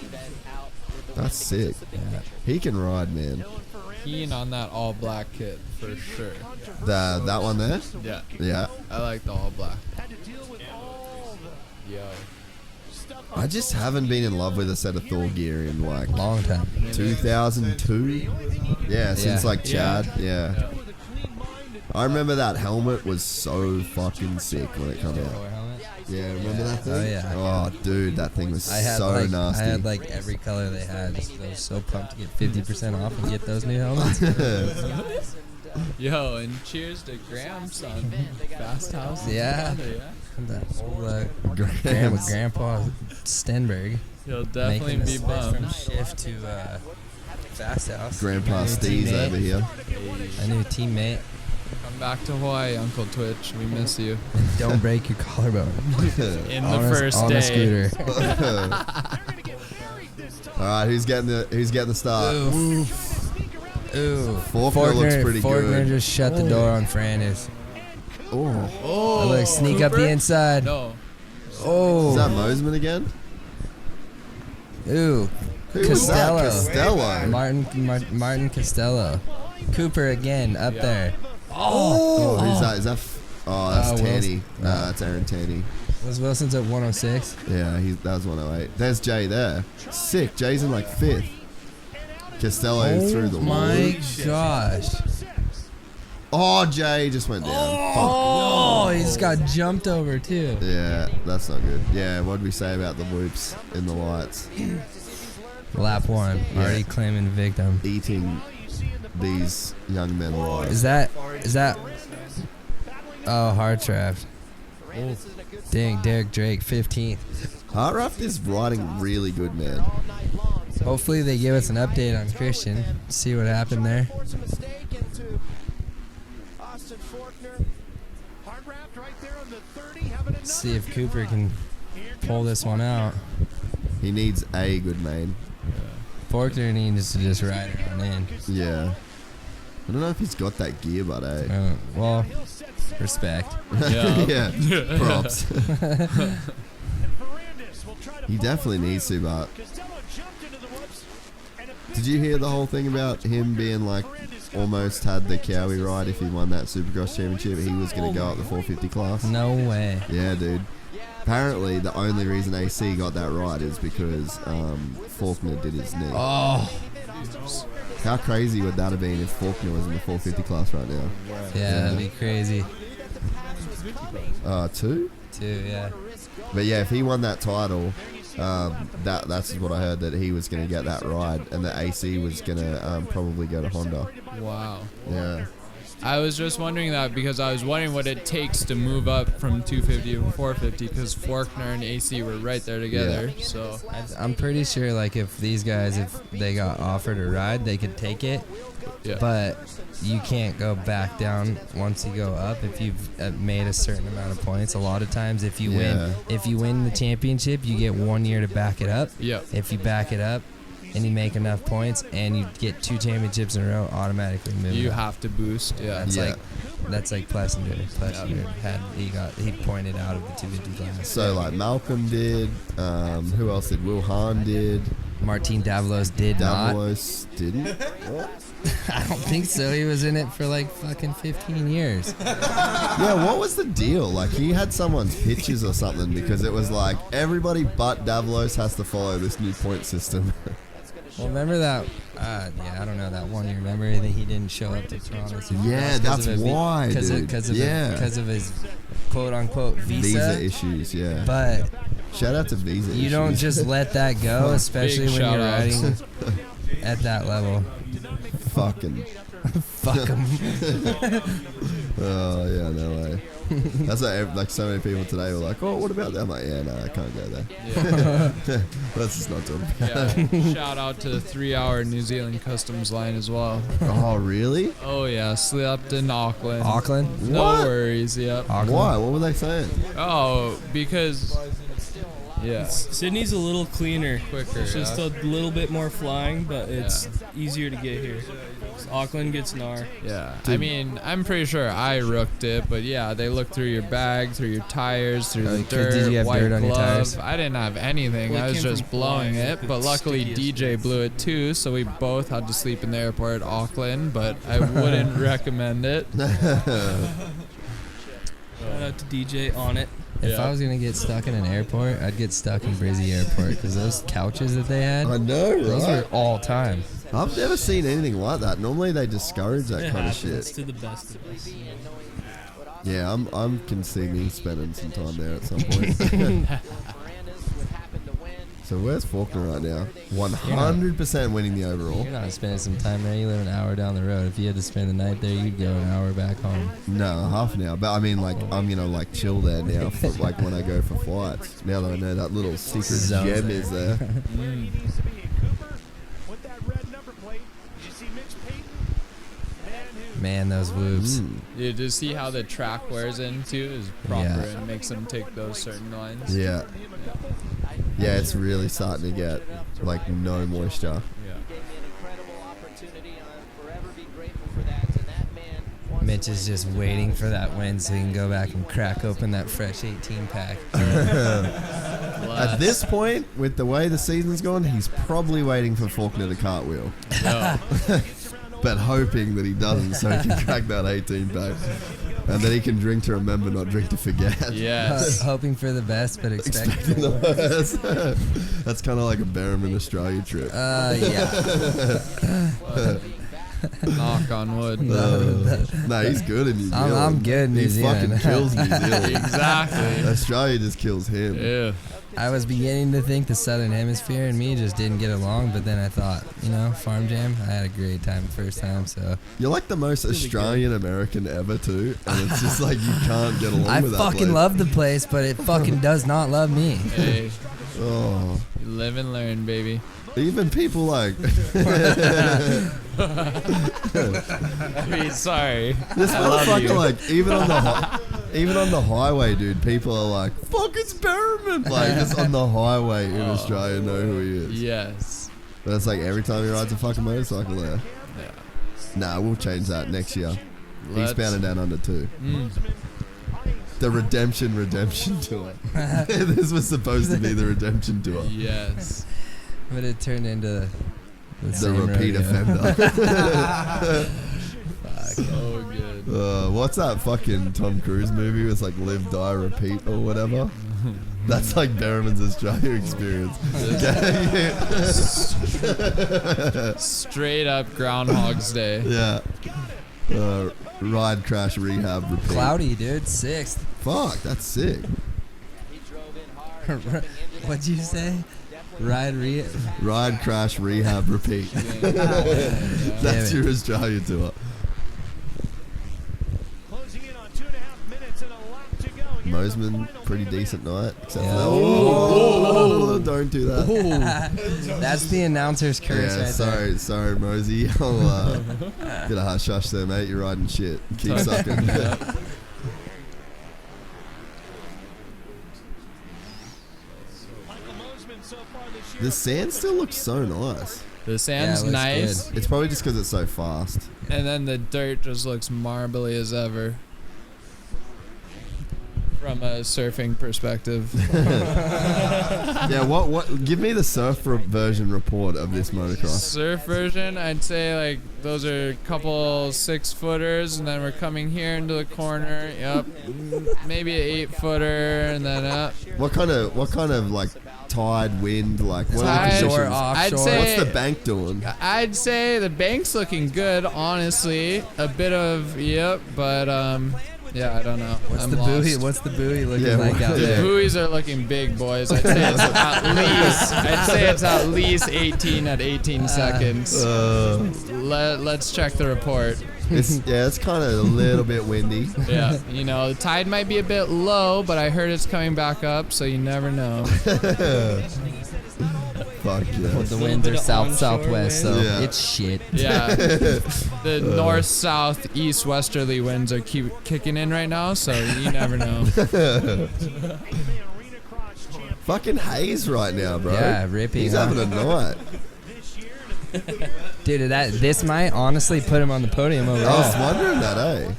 That's sick. Yeah. He can ride, man. Keen on that all black kit for sure. That one there? Yeah. Yeah. I like the all black. Yo. I just haven't been in love with a set of Thor gear in like long time. 2002. Yeah, since like Chad. Yeah. I remember that helmet was so fucking sick when it came out. Yeah, remember that thing? Oh yeah. Oh dude, that thing was so like, nasty. I had like every color they had. I was so pumped to get 50% off and get those new helmets. Yo, and cheers to Gramps on Fast House. Yeah. That old Grandpa Stenberg. You'll definitely be bummed. From Shift to Fast House. Grandpa Steve's over here. A new teammate. Come back to Hawaii, Uncle Twitch. We miss you. And don't break your collarbone. In the first day. On a scooter. All right, who's getting the start? Ooh. Faulkner looks pretty Faulkner good. just shut the door on Francis. Oh. Look, sneak up the inside. No. Oh. Is that Mosman again? Ooh. Who was that? Costello. Martin Costello. Cooper again up there. Oh. Who's that? Is that? That's Tanny. Wilson. No, that's Aaron Tanny. Was Wilson's at 106? Yeah, that was 108. There's Jay there. Sick. Jay's in like 5th. Costello through the wall. My gosh. Oh, Jay just went down. Oh, he just got jumped over too. Yeah, that's not good. Yeah, what did we say about the whoops in the lights? Lap 1, already claiming victim. Eating these young men alive. Is that? Oh, Hartraft. Dang, Derek Drake, 15th. Hartraft is riding really good, man. Hopefully they give us an update on Christian. See what happened there. See if Cooper can pull this one out. He needs a good main. Faulkner needs to just ride it on in. Yeah. I don't know if he's got that gear, but well, respect. Yeah. Props. He definitely needs to, but did you hear the whole thing about him being like almost had the Cowie ride if he won that Supercross championship? He was going to go up the 450 class. No way. Yeah, dude. apparently the only reason AC got that ride is because Faulkner did his knee. Oh. How crazy would that have been if Faulkner was in the 450 class right now? Yeah, that'd be crazy. 2? 2, yeah. But yeah, if he won that title, that's what I heard, that he was going to get that ride, and that AC was going to probably go to Honda. Wow. Yeah. I was just wondering that because I was wondering what it takes to move up from 250 to 450 because Faulkner and AC were right there together. Yeah. So I'm pretty sure like if these guys, if they got offered a ride, they could take it. Yeah. But you can't go back down once you go up if you've made a certain amount of points. A lot of times if you win the championship, you get 1 year to back it up. Yeah. If you back it up and you make enough points and you get 2 championships in a row, automatically move. You have to boost. Yeah. That's like Plessinger. He pointed out of the 250 class. So like Malcolm did. Who else did? Will Hahn did. Martin Davalos did not. Davalos didn't. What? I don't think so. He was in it for like fucking 15 years. Yeah, what was the deal? Like he had someone's pictures or something because it was like everybody but Davalos has to follow this new point system. Well, remember that? I don't know that 1 year. Remember that he didn't show up to Toronto Supercross? Yeah, that's why, dude. Because of his quote unquote visa issues. Yeah. But shout out to visa issues. You don't just let that go, especially when you're riding at that level. Fucking. Fuck him. Oh yeah, no way. That's like so many people today were like, oh, what about that? I'm like, yeah, no, I can't go there. Yeah. Let's just not talk about it. Yeah. Shout out to the 3-hour New Zealand customs line as well. Oh, really? Oh, yeah. Slept in Auckland. Auckland? No What? worries, yep. Why? What were they saying? Oh, because... Yeah. Sydney's a little cleaner. Quicker, It's just a little bit more flying, but it's easier to get here. Auckland gets gnar. Yeah. I mean, I'm pretty sure I rooked it, but yeah, they look through your bag, through your tires, through the dirt, did you have white dirt on glove. your tires? I didn't have anything. Well, I was came just from blowing flying. it, but luckily DJ blew it too, so we both had to sleep in the airport at Auckland, but I wouldn't recommend it. Shout out to DJ on it. If I was going to get stuck in an airport, I'd get stuck in Brizzy Airport because those couches that they had, I know, right? those were all time. I've never seen anything like that. Normally they discourage that kind of shit. It's to the best of us. Yeah, I'm can see me spending some time there at some point. So where's Faulkner right now? 100% winning the overall. You're not spending some time there. You live an hour down the road. If you had to spend the night there, you'd go an hour back home. No, half an hour. But I mean, like, I'm gonna like chill there now, for, like when I go for flights. Now that I know that little secret gem is there. Man, those whoops. Yeah, to see how the track wears in too is proper and makes them take those certain lines. Yeah. Yeah, it's really starting to get like no moisture. Mitch is just waiting for that win so he can go back and crack open that fresh 18 pack. At this point, with the way the season's gone, he's probably waiting for Faulkner to cartwheel. But hoping that he doesn't so he can crack that 18 pack. And then he can drink to remember, not drink to forget. Yes. Hoping for the best, but expecting the worst. That's kind of like a Bereman Australia trip. Yeah. Knock on wood. No, he's good in New Zealand. I'm good in New Zealand. He fucking kills New Zealand. Exactly. Australia just kills him. Yeah. I was beginning to think the Southern Hemisphere and me just didn't get along, but then I thought, Farm Jam, I had a great time the first time, so. You're like the most Australian American ever, too, and it's just like you can't get along with that I fucking love the place, but it fucking does not love me. Hey. Oh. You live and learn, baby. Even people like... I mean, sorry. This motherfucker, like, even on the highway, dude, people are like, fuck, it's Bereman. Like, just on the highway in Australia know who he is. Yes. But it's like every time he rides a fucking motorcycle there. Yeah. Nah, we'll change that next year. Let's. Eastbound and Down Under 2. The Redemption Tour. This was supposed to be the Redemption Tour. Yes. But it turned into the repeat offender. Fuck. Oh, good. What's that fucking Tom Cruise movie? It's like Live, Die, Repeat or whatever. That's like Bereman's Australia experience. Straight up Groundhog's Day. Yeah. Ride, crash, rehab, repeat. Cloudy, dude. 6th. Fuck, that's sick. What'd you say? Ride, crash, rehab, repeat. That's your Australia tour. Mosman, pretty decent night. Except for don't do that. That's the announcer's curse right there. Sorry, Mosey. I'll get a hush hush there, mate. You're riding shit. Keep sucking. The sand still looks so nice. The sand's nice. It's probably just because it's so fast. And then the dirt just looks marbly as ever. From a surfing perspective. Yeah, what? Give me the surf version report of this motocross. Surf version, I'd say like those are a couple 6-footers, and then we're coming here into the corner. Yep, maybe an 8-footer, and then up. What kind of like tide, wind, like what Tide, are the conditions? I'd say, what's the bank doing? I'd say the bank's looking good, honestly. A bit of but yeah, I don't know. What's the buoy? What's the buoy looking like out there? The buoys are looking big, boys. I'd say it's at least 18 at 18 seconds. Let's check the report. It's kind of a little bit windy. Yeah, the tide might be a bit low, but I heard it's coming back up, so you never know. Fuck yeah. Well, the winds are south-southwest, so it's shit. Yeah. The north, south, east, westerly winds are kicking in right now, so you never know. Fucking haze right now, bro. Yeah, ripping. He's having a night. Dude, this might honestly put him on the podium overall. I was wondering that, eh?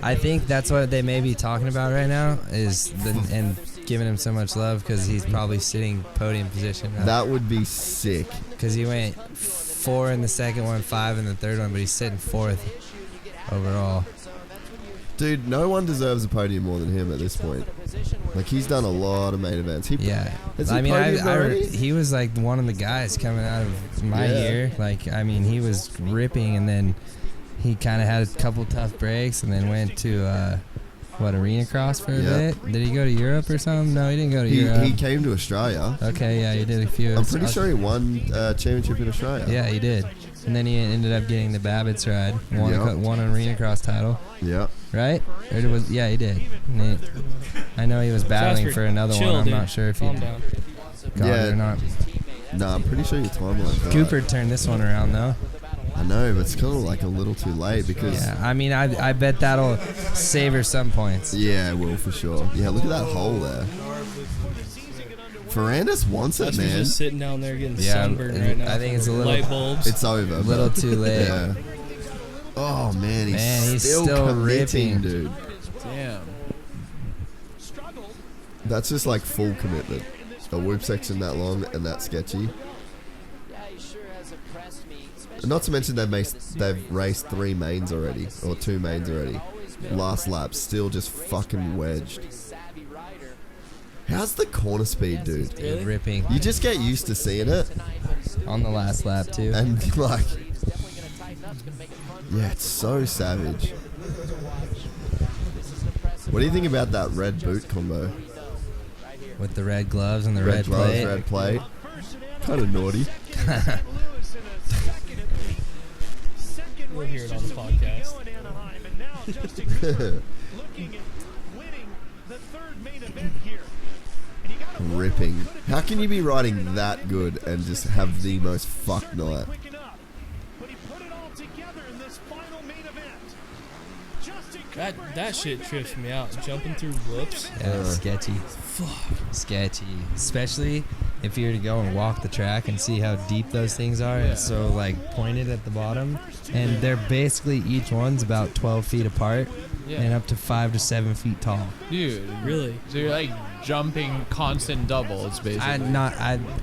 I think that's what they may be talking about right now and giving him so much love because he's probably sitting podium position. That would be sick. Because he went 4 in the second one, 5 in the third one, but he's sitting 4th overall. Dude, no one deserves a podium more than him at this point. Like, he's done a lot of main events. He was like one of the guys coming out of my year. Like, I mean, he was ripping, and then he kind of had a couple tough breaks, and then went to arena cross for a bit. Did he go to Europe or something? No, he didn't go to Europe. He came to Australia. Okay, yeah, he did a few. I'm pretty sure he won championship in Australia. Yeah, he did. And then he ended up getting the Babbitt's ride. Won an arena cross title. Yeah. Right? Or he did. I know he was battling for another one. I'm not sure if he got it or not. Nah, I'm pretty sure your timeline's right. Cooper turned this one around though. I know, but it's kind of like a little too late because... Yeah, I mean, I bet that'll save her some points. Yeah, it will for sure. Yeah, look at that hole there. Ferrandis wants it, man. Just sitting down there getting sunburned right now. I think it's a little... Light bulbs. It's over. A little too late. Yeah. Oh, man, he's still ripping, dude. Damn. That's just like full commitment. A whoop section that long and that sketchy. Not to mention they've raced 3 mains already, or 2 mains already. Last lap, still just fucking wedged. How's the corner speed, dude? Really? Ripping. You just get used to seeing it. On the last lap, too. And, like... Yeah, it's so savage. What do you think about that red boot combo? With the red gloves and the red gloves, plate? Red plate. Kind of naughty. We'll hear it on the podcast. Ripping. How can you be riding that good and just have the most fucked night? That shit trips me out. Jumping through whoops. Yeah, sketchy. Fuck. Sketchy. Especially if you were to go and walk the track and see how deep those things are. It's so like pointed at the bottom. And they're basically each one's about 12 feet apart and up to 5 to 7 feet tall. Dude, really? So you're like jumping constant doubles, basically.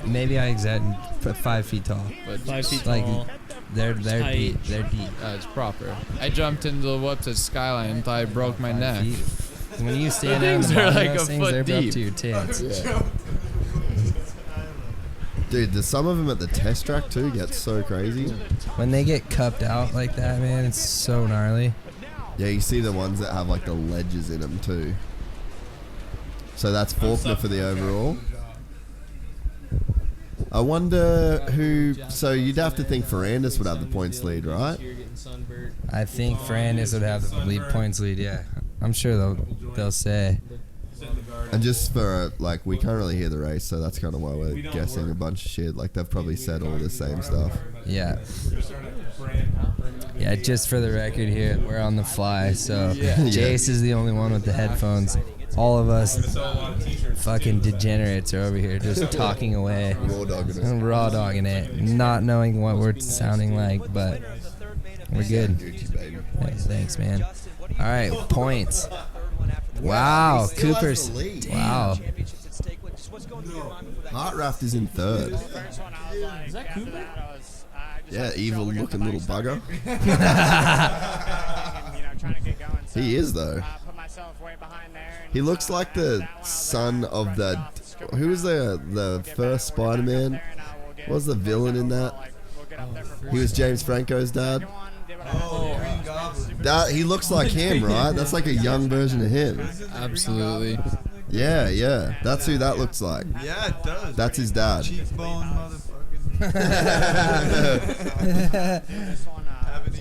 Maybe I exaggerated 5 feet tall. But 5 feet like, tall. They're deep. They're deep. It's proper. I jumped into the whoops at Skyline and thought I broke my neck. When you stand The out on things the are bottom like of those a things, foot they're up deep. to your tits. Yeah. Dude, there's some of them at the test track too get so crazy. When they get cupped out like that, man, it's so gnarly. Yeah, you see the ones that have like the ledges in them too. So that's Faulkner for the overall. I wonder who. So you'd have to think Ferrandis would have the points lead, right? I think Ferrandis would have the lead points lead. Yeah, I'm sure they'll say. And just for like, we can't really hear the race, so that's kind of why we're guessing a bunch of shit. Like they've probably said all the same stuff. Yeah. Yeah, just for the record here, we're on the fly, so Jace is the only one with the headphones. All of us fucking degenerates are over here just talking away. Raw dogging it. Not knowing what we're sounding like, but we're good. Hey, thanks, man. All right, points. Wow, Cooper's. Wow. Heartraft is in third. Is that Cooper? Yeah, evil looking little bugger. He is though. He looks like the son of the. Who was the first Spider-Man? What was the villain in that? He was James Franco's dad. That he looks like him, right? That's like a young version of him. Absolutely. Yeah, yeah. That's who that looks like. Yeah, it does. That's his dad. Cheekbone motherfucker.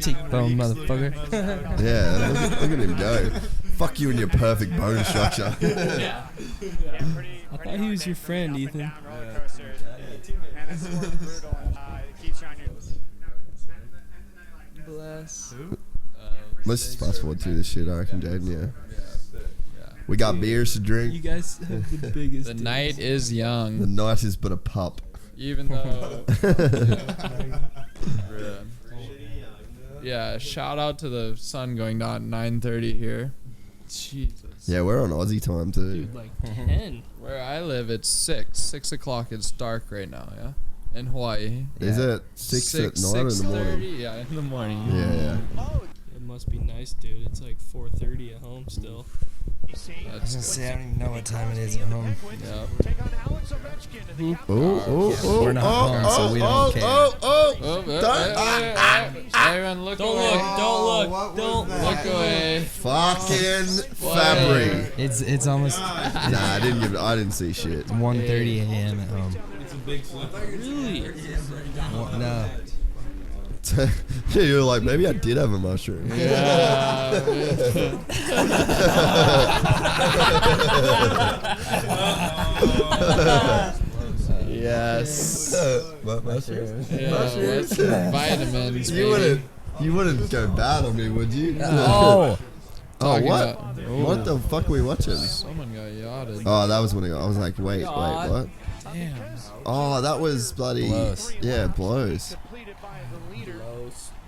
Cheekbone motherfucker. Yeah, look at him go. Fuck you and your perfect bone structure. Yeah. I thought he was your friend, Ethan. Bless. Let's just fast forward through this shit, I reckon, Jaden, yeah. We got beers to drink. You guys have the biggest. The night is young. The night is but a pup. Even though. Yeah, shout out to the sun going down at 9:30 here. Jesus. Yeah, we're on Aussie time too. Dude, like 10. Where I live, it's 6. 6 o'clock. It's dark right now, yeah? In Hawaii. Is it 6 at night or in the morning? 6:30? Yeah, in the morning. Yeah. It must be nice, dude. It's like 4:30 at home still. I was gonna say, I don't even know what time it is at home. Yep. We're not home, so we don't care. Everyone look away. Don't look away. Fucking Fabry. It's almost. Nah, I didn't see shit. It's 1:30 a.m. at home. It's a big flip. Really? No. You're like, maybe I did have a mushroom. Yeah. Yes. What mushrooms? Yeah, what's vitamins, You wouldn't go bad on me, would you? Oh. Oh, Talking what? about- What the fuck are we watching? Someone got yachted. Oh, that was when I was like, wait, what? Damn. Oh, that was bloody. Blows. Yeah, blows.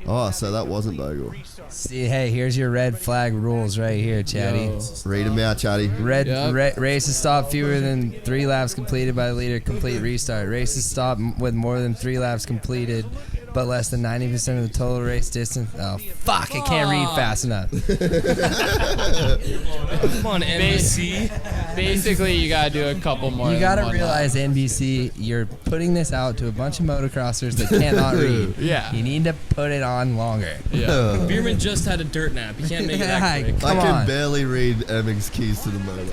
Oh, so that wasn't Bogle. See, hey, here's your red flag rules right here, Chatty. Yo. Read them out, Chatty. Races stop fewer than 3 laps completed by the leader, complete restart. Races stop with more than 3 laps completed, but less than 90% of the total race distance. Oh, fuck, I can't read fast enough. Come on, NBC. Basically, you gotta do a couple more. You than gotta one realize, NBC, you're putting this out to a bunch of motocrossers that cannot read. Yeah. You need to put it on longer. Yeah. Bereman just had a dirt nap. You can't make it that quick. Come I can on. barely read Emming's keys to the motor.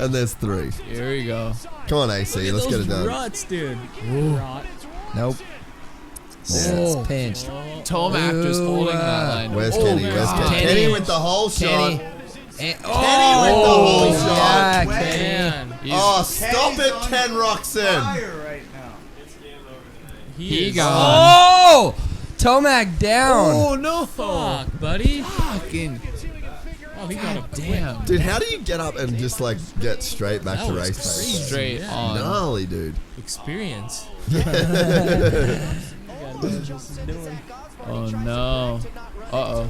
And there's 3. Here we go. Come on, AC, let's get it done. Ruts, dude. Rot. Nope. Yeah. It's pinched. Tomac just holding that line. Where's Kenny? Where's Kenny? Kenny with the whole shot. Kenny. Kenny with the whole yeah, shot. Kenny. Oh, stop it, Ken Roxon. Right now. He gone. Oh! Tomac down. Oh, no. Fuck, buddy. Fucking. Oh, he got a Damn. Dude, how do you get up and just like get straight back That to was race pace? Straight Yeah. on. Gnarly, dude. experience. Oh, no. Uh-oh.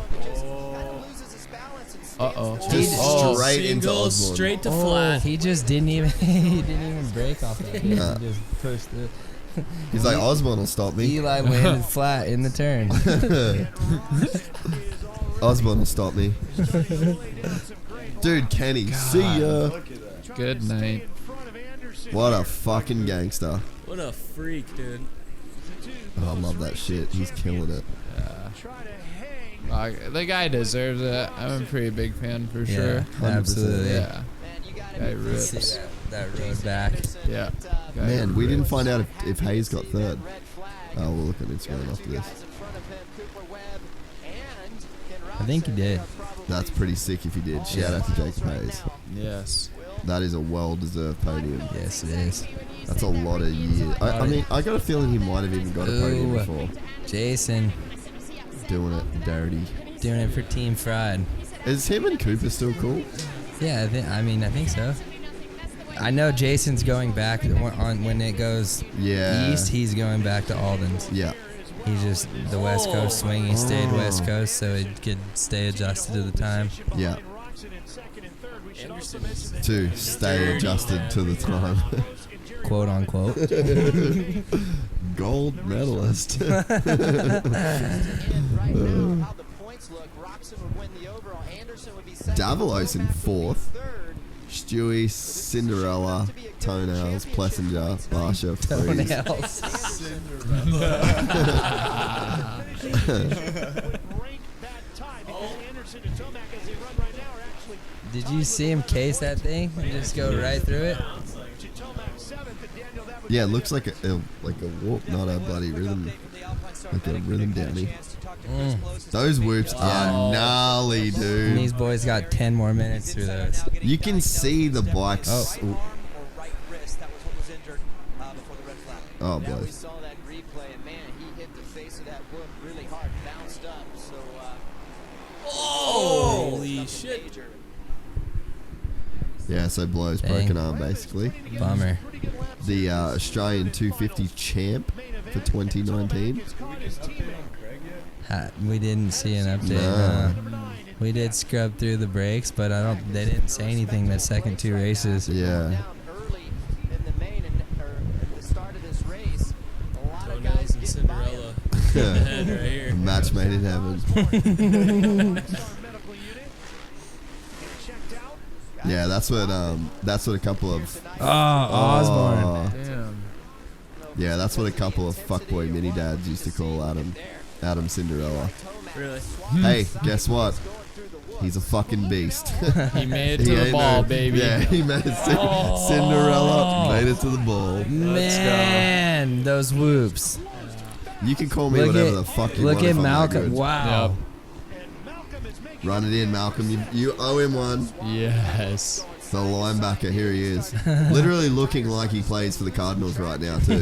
Uh-oh. Just straight into Single, Osborne. straight to flat. He just didn't even break off that. He Nah. just pushed it. He's like, Osborne will stop me. Eli landed flat in the turn. Osborne will stop me. Dude, Kenny, see ya. Good night. What a fucking gangster. What a freak, dude. Oh, I love that shit. He's killing it. The guy deserves it. I'm a pretty big fan for sure. absolutely. Yeah. Guy rips. See that road back. Yeah. Man, we didn't find out if Hayes got third. Oh, we'll look at Instagram after this. I think he did. That's pretty sick if he did. Shout out to Jacob Hayes. Yes. That is a well-deserved podium. Yes, it is. That's a lot of years. I mean, I got a feeling he might have even got a podium before. Jason. Doing it dirty. Doing it for Team Fried. Is him and Cooper still cool? Yeah, I think so. I know Jason's going back when it goes east. He's going back to Alden's. Yeah. He's just the West Coast swing. He stayed West Coast so he could stay adjusted to the time. Yeah. To stay adjusted to the time. Quote unquote. Gold medalist. Davalos in fourth. Stewie, Cinderella, Toenails, Plessinger, Barsha, Freeze. Did you see him case that thing and just go right through it? Yeah, it looks like a whoop, not a bloody rhythm, like a rhythm downy. Those whoops are gnarly, dude. And these boys got 10 more minutes through those. You can see the bikes. Oh, boy. Holy shit. Yeah, so Blow's broken arm, basically. Bummer. The Australian 250 champ for 2019. We didn't see an update. No. We did scrub through the breaks, but they didn't say anything the second two races. Yeah. Toenails and Cinderella. Ahead right here. A match made in heaven. Yeah, that's what a couple of Osborne. Damn. Yeah, that's what a couple of fuckboy mini dads used to call Adam Cinderella. Really? Hey, guess what? He's a fucking beast. He made it to the ball, baby. Yeah, he made it. Cinderella made it to the ball. Man, those whoops. You can call me whatever the fuck you want. Look at if I'm that Malcolm. good. Wow. Yep. Run it in, Malcolm. You owe him one. Yes. The linebacker, here he is. Literally looking like he plays for the Cardinals right now, too.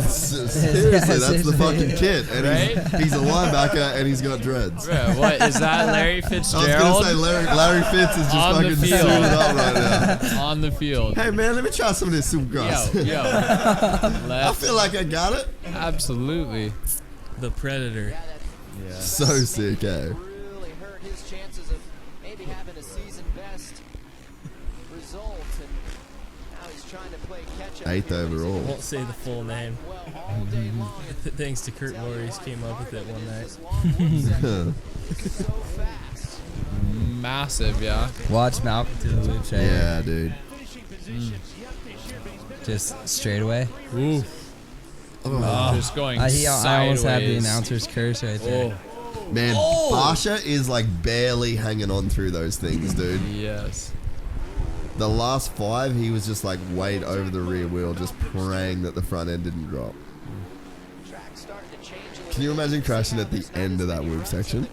Seriously, that's the fucking kid. And he's a linebacker and he's got dreads. Bro, what is that, Larry Fitzgerald? I was going to say Larry Fitz is just fucking suited up right now. On the field. Hey, man, let me try some of this Supercross. Yo. I feel like I got it. Absolutely. The Predator. Yeah. So sick, eh? Really hurt his chances of maybe having a season best result, and now he's trying to play catch up. 8th overall. I won't say the full name. Thanks to Kurt Voorhees came up with it one night. Massive, yeah. Watch Malcolm to the loop right Yeah, dude. Just straight away. Ooh. Just going I sideways. almost had the announcer's curse right there. Man, Barsha is like barely hanging on through those things, dude. Yes. The last 5, he was just like weight over the rear wheel, just praying that the front end didn't drop. Can you imagine crashing at the end of that whoop section?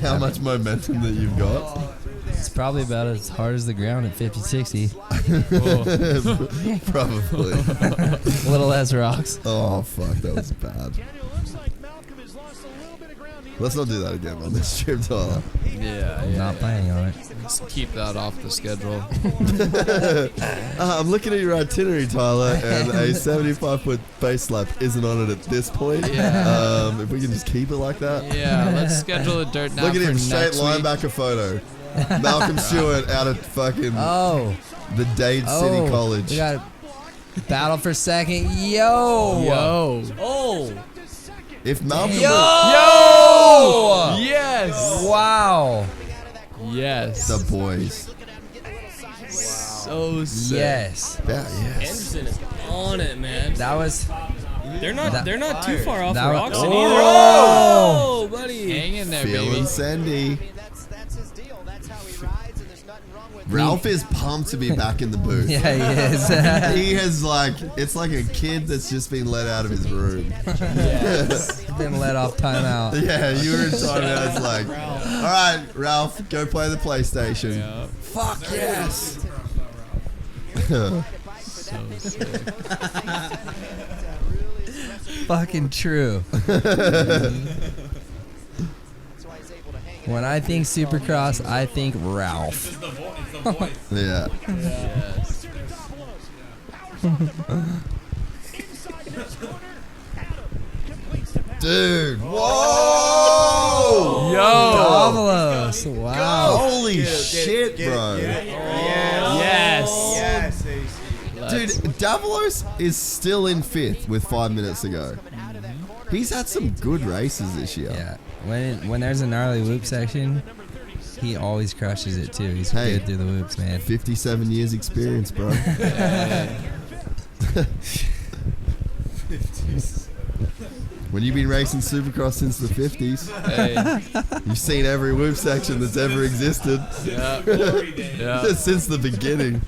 How much momentum that you've got? It's probably about as hard as the ground at 50-60. Probably. A little less rocks. Oh, fuck, that was bad. Let's not do that again on this trip, Tyler. Yeah. Not planning on it. Let's keep that off the schedule. I'm looking at your itinerary, Tyler, and a 75-foot base lap isn't on it at this point. Yeah. If we can just keep it like that. Yeah, let's schedule a dirt nap. Look at him, for straight next week. linebacker photo. Malcolm Stewart out of fucking the Dade City College. We got battle for second. Yo. Oh. If Malcolm Yo! Yes! Wow. Yes. the boys. So sick. Yes. Yes. Anderson is on it, man. That was. They're not too far off That the was- rocks Oh! either. Oh, buddy. Hang in there, Feeling baby. Sandy. That's his deal. That's how he rides, and there's nothing wrong with Ralph is pumped to be back in the booth. Yeah, he is. He has it's like a kid that's just been let out of his room. Yes. Been let off timeout. Yeah, you were in timeout. It's like, all right, Ralph, go play the PlayStation. Yeah. Fuck yes. So sick. Fucking true. When I think Supercross, I think Ralph. Yeah. Yes. Dude, whoa! Yo! Davalos. Wow. Holy shit, bro. Yes. Yes, AC. Dude, Davalos is still in 5th with 5 minutes to go. He's had some good races this year. Yeah. When there's a gnarly whoop section, he always crushes it too. He's Hey. good through the whoops, man. 57 years experience, bro. When you've been racing Supercross since the 50s, Hey. you've seen every whoop section that's ever existed. Yeah. Yeah. Since the beginning.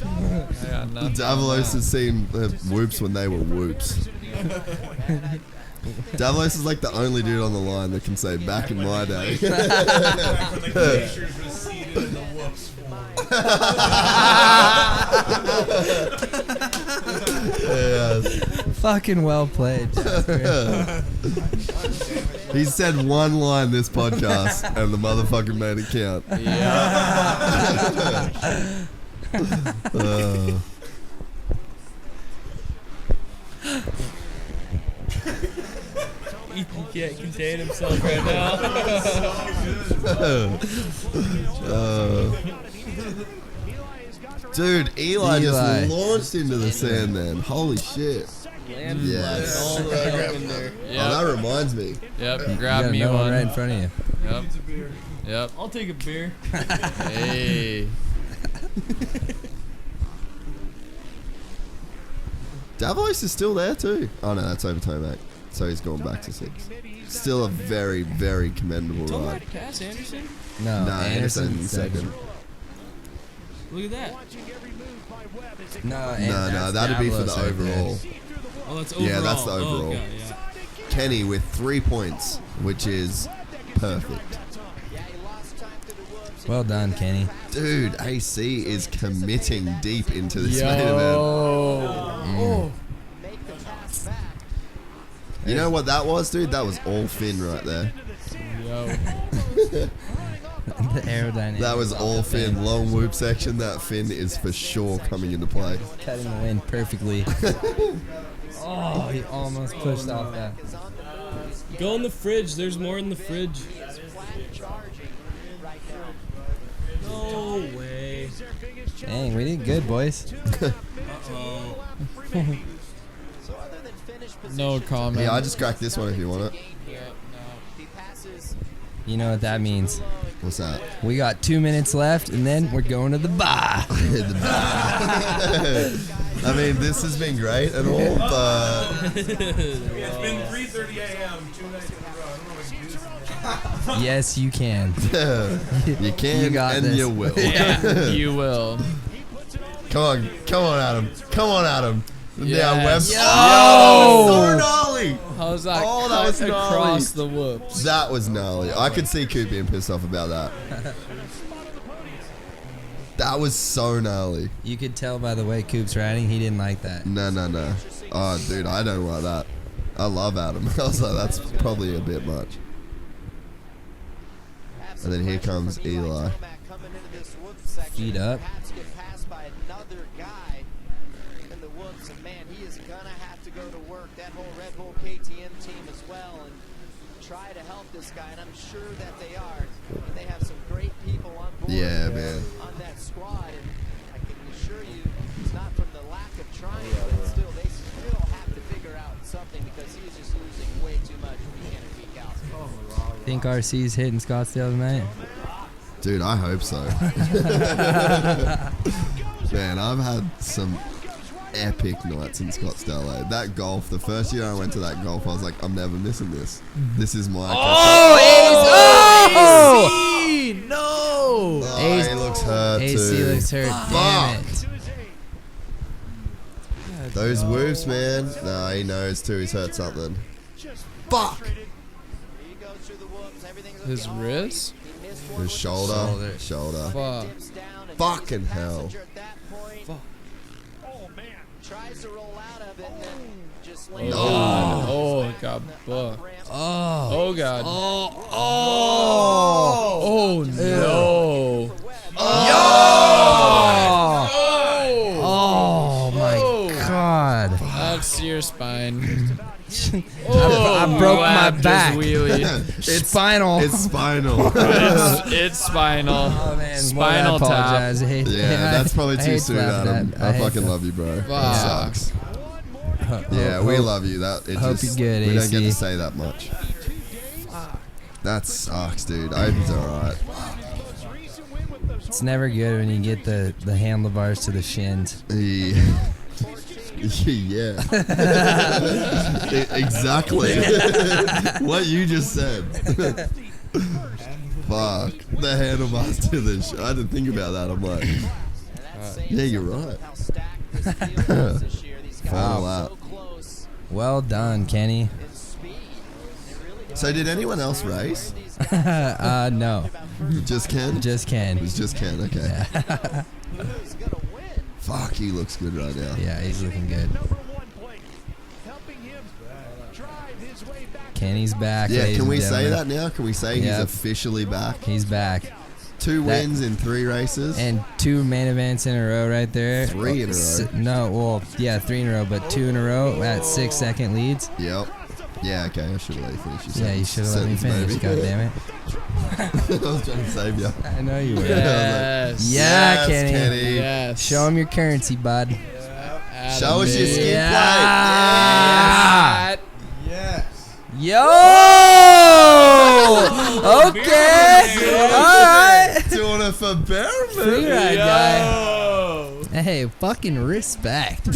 Yeah, nothing Davalos has seen whoops when they were whoops. Davalos is like the only dude on the line that can say, back in my day. Yes. Fucking well played, Jasper. He said one line this podcast, and the motherfucker made it count. Yeah. Ethan can't contain himself right now. Dude, Eli just launched into the sand then. Holy shit. Yes. All the way up in there. Oh, that reminds me. Yep. You Grab got me another one. right in front of you. Yep. Yep. I'll take a beer. Hey. Davalos is still there too. Oh no, that's overtime back. So he's going back to 6. Still a very, very commendable Don't ride. have to pass Anderson. No, Anderson's Anderson's second. Look at that. No, No, that'd be for the Davalos right there. overall. Oh, that's overall. Yeah, that's the overall. Oh, okay, yeah. Kenny with 3 points, which is perfect. Well done, Kenny. Dude, AC is committing deep into this main event. Yo. You know what that was, dude? That was all Finn right there. Yo. The aerodynamics. That was all Finn. Long whoop section. That Finn is for sure coming into play. Cutting the wind perfectly. Oh, he almost pushed off that. Go in the fridge. There's more in the fridge. No way. Dang, we did good, boys. No comment. Yeah, I just cracked this one if you want it. You know what that means. What's that? We got 2 minutes left, and then we're going to the bar. The bar. I mean, this has been great and all, but It's been 3:30 a.m. 2 nights in a row. I don't know if I can do this. Yes, you can. you can You got and this. you will. Yeah, you will. Come on, Adam. Come on, Adam. Yes. Yeah, Webb. Yo! Oh, so gnarly. How's that Oh, that cut was gnarly. across the whoops? That was gnarly. I could see Coop being pissed off about that. That was so gnarly. You could tell by the way Coop's riding, he didn't like that. No. Oh, dude, I don't like that. I love Adam. I was like, that's probably a bit much. And then here comes Eli. Feet up. That whole Red Bull KTM team as well, and try to help this guy, and I'm sure that they are. And they have some great people on board. Yeah, man. On that squad, and I can assure you, it's not from the lack of trying, but still, they still have to figure out something because he's just losing way too much weekend Think RC's hitting Scottsdale tonight? Dude, I hope so. Man, I've had some epic nights in Scottsdale. That golf, the first year I went to that golf, I was like, I'm never missing this. This is my... No! He looks hurt AC too. looks hurt. Damn it. Those wolves, man. Nah, he knows too. He's hurt something. Fuck! His wrist? His shoulder. Fuck. Fucking hell. Tries to roll out of it and then just Oh, God. Oh, it got bucked. Oh, God. Oh, no. Oh, my God. That's your spine. I broke my back. It's spinal. It's spinal. It's spinal. Oh, man. Spinal I apologize. tap. Yeah, that's probably too soon, Adam. I fucking love you, bro. It Fuck. sucks. Yeah, we love you. That it Hope just, you're good, we don't get AC. to say that much. That sucks, dude. I hope he's alright. It's never good when you get the handlebars to the shins. Yeah. Exactly. What you just said. Fuck. The handlebars to the I didn't think about that. I'm like, yeah, you're right. Final lap. Well done, Kenny. So did anyone else race? No. Just Ken? Just Ken. It was just Ken, okay. Fuck, he looks good right now. Yeah, he's looking good. Kenny's back. Yeah, ladies can we and say gentlemen. that now? Can we say he's officially back? He's back. 2 wins in 3 races. And 2 main events in a row right there. 3 in a row. No, well, yeah, 3 in a row, but 2 in a row at 6-second leads. Yep. Yeah, okay, I should have let you finish your Yeah, you should have let me finish, God damn it. I was trying to save you. I know you were. Yes. Yeah, Kenny. Yes. Show him your currency, bud. Show us your skin Yeah. plate. Yes. Yo! Okay. All right. Doing it for Bereman. Free ride guy. Hey, fucking respect.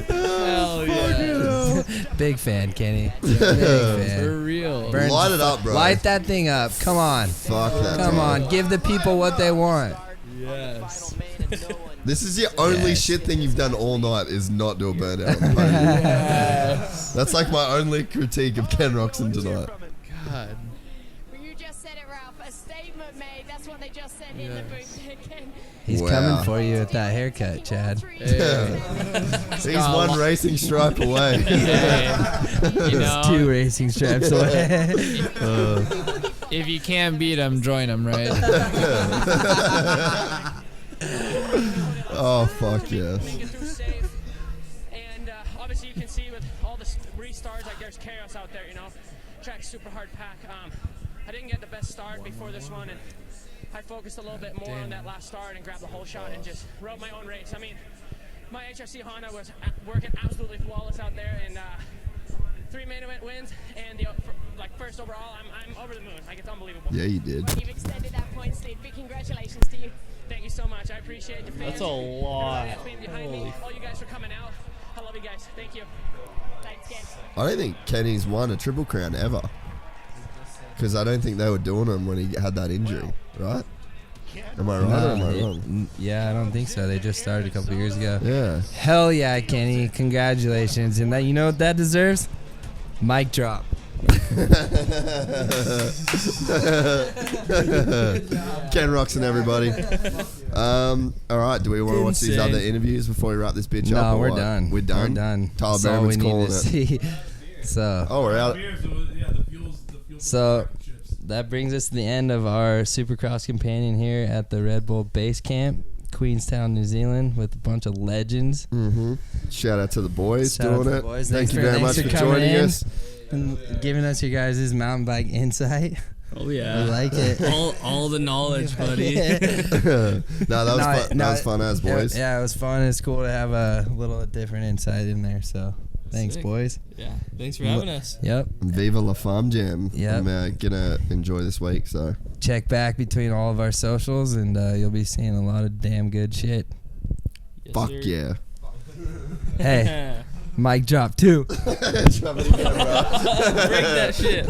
Hell yeah. Big fan, Kenny. Big fan. For real. Burn- Light it up, bro. Light that thing up. Come on. Fuck that. Come thing. on. Give the people what they want. Yes. This is the only Yes. shit thing you've done all night is not do a burnout on the podium. Yes. That's like my only critique of Ken Roxon tonight. God. You just said it, Ralph. A statement made. That's what they just said in the booth again. He's Wow. coming for you with that haircut, Chad. Hey. He's one racing stripe away. You know, 2 racing straps away. if you can't beat him, join him, right? Oh, fuck yes. Get through safe. And obviously you can see with all the restarts, like there's chaos out there, you know. Track's super hard pack. I didn't get the best start before this one, and I focused a little bit more on that last start and grabbed the whole shot and just rode my own race. I mean, my HRC Honda was working absolutely flawless out there, and 3 main event wins, and the first overall, I'm over the moon. Like, it's unbelievable. Yeah, you did. You've extended that point, Steve. Big congratulations to you. Thank you so much. I appreciate the fans. That's a lot. Everyone that's been behind me. All you guys for coming out. I love you guys. Thank you. Thanks, Ken. I don't think Kenny's won a Triple Crown ever. Because I don't think they were doing him when he had that injury, right? Am I right or am I wrong? Yeah, I don't think so. They just started a couple years ago. Yeah. Hell yeah, Kenny. Congratulations. And that, you know what that deserves? Mic drop. Ken Roxon, everybody. All right, do we want to watch these other interviews before we wrap this bitch up? No, or we're what? done. We're done? We're done. Tyler That's all we Bereman's need calling to it. see. So, Oh, we're out. so that brings us to the end of our Supercross companion here at the Red Bull Base Camp, Queenstown, New Zealand, with a bunch of legends. Mm-hmm. Shout out to the boys Shout out doing to the it. boys. Thank Thanks you very much for coming joining in us. and giving us your guys' mountain bike insight. Oh yeah, I like it. all the knowledge, buddy. No, that was fun. That was fun as boys. Yeah, it was fun. It's cool to have a little different insight in there. So Thanks, Sick. boys. Yeah, thanks for having us. Yep. Viva La Farm Jam. Yep. I'm gonna enjoy this week. So Check back between all of our socials, and you'll be seeing a lot of damn good shit. Yes, fuck sir. yeah. Hey, mic drop 2. Drop it again, bro. Break that shit.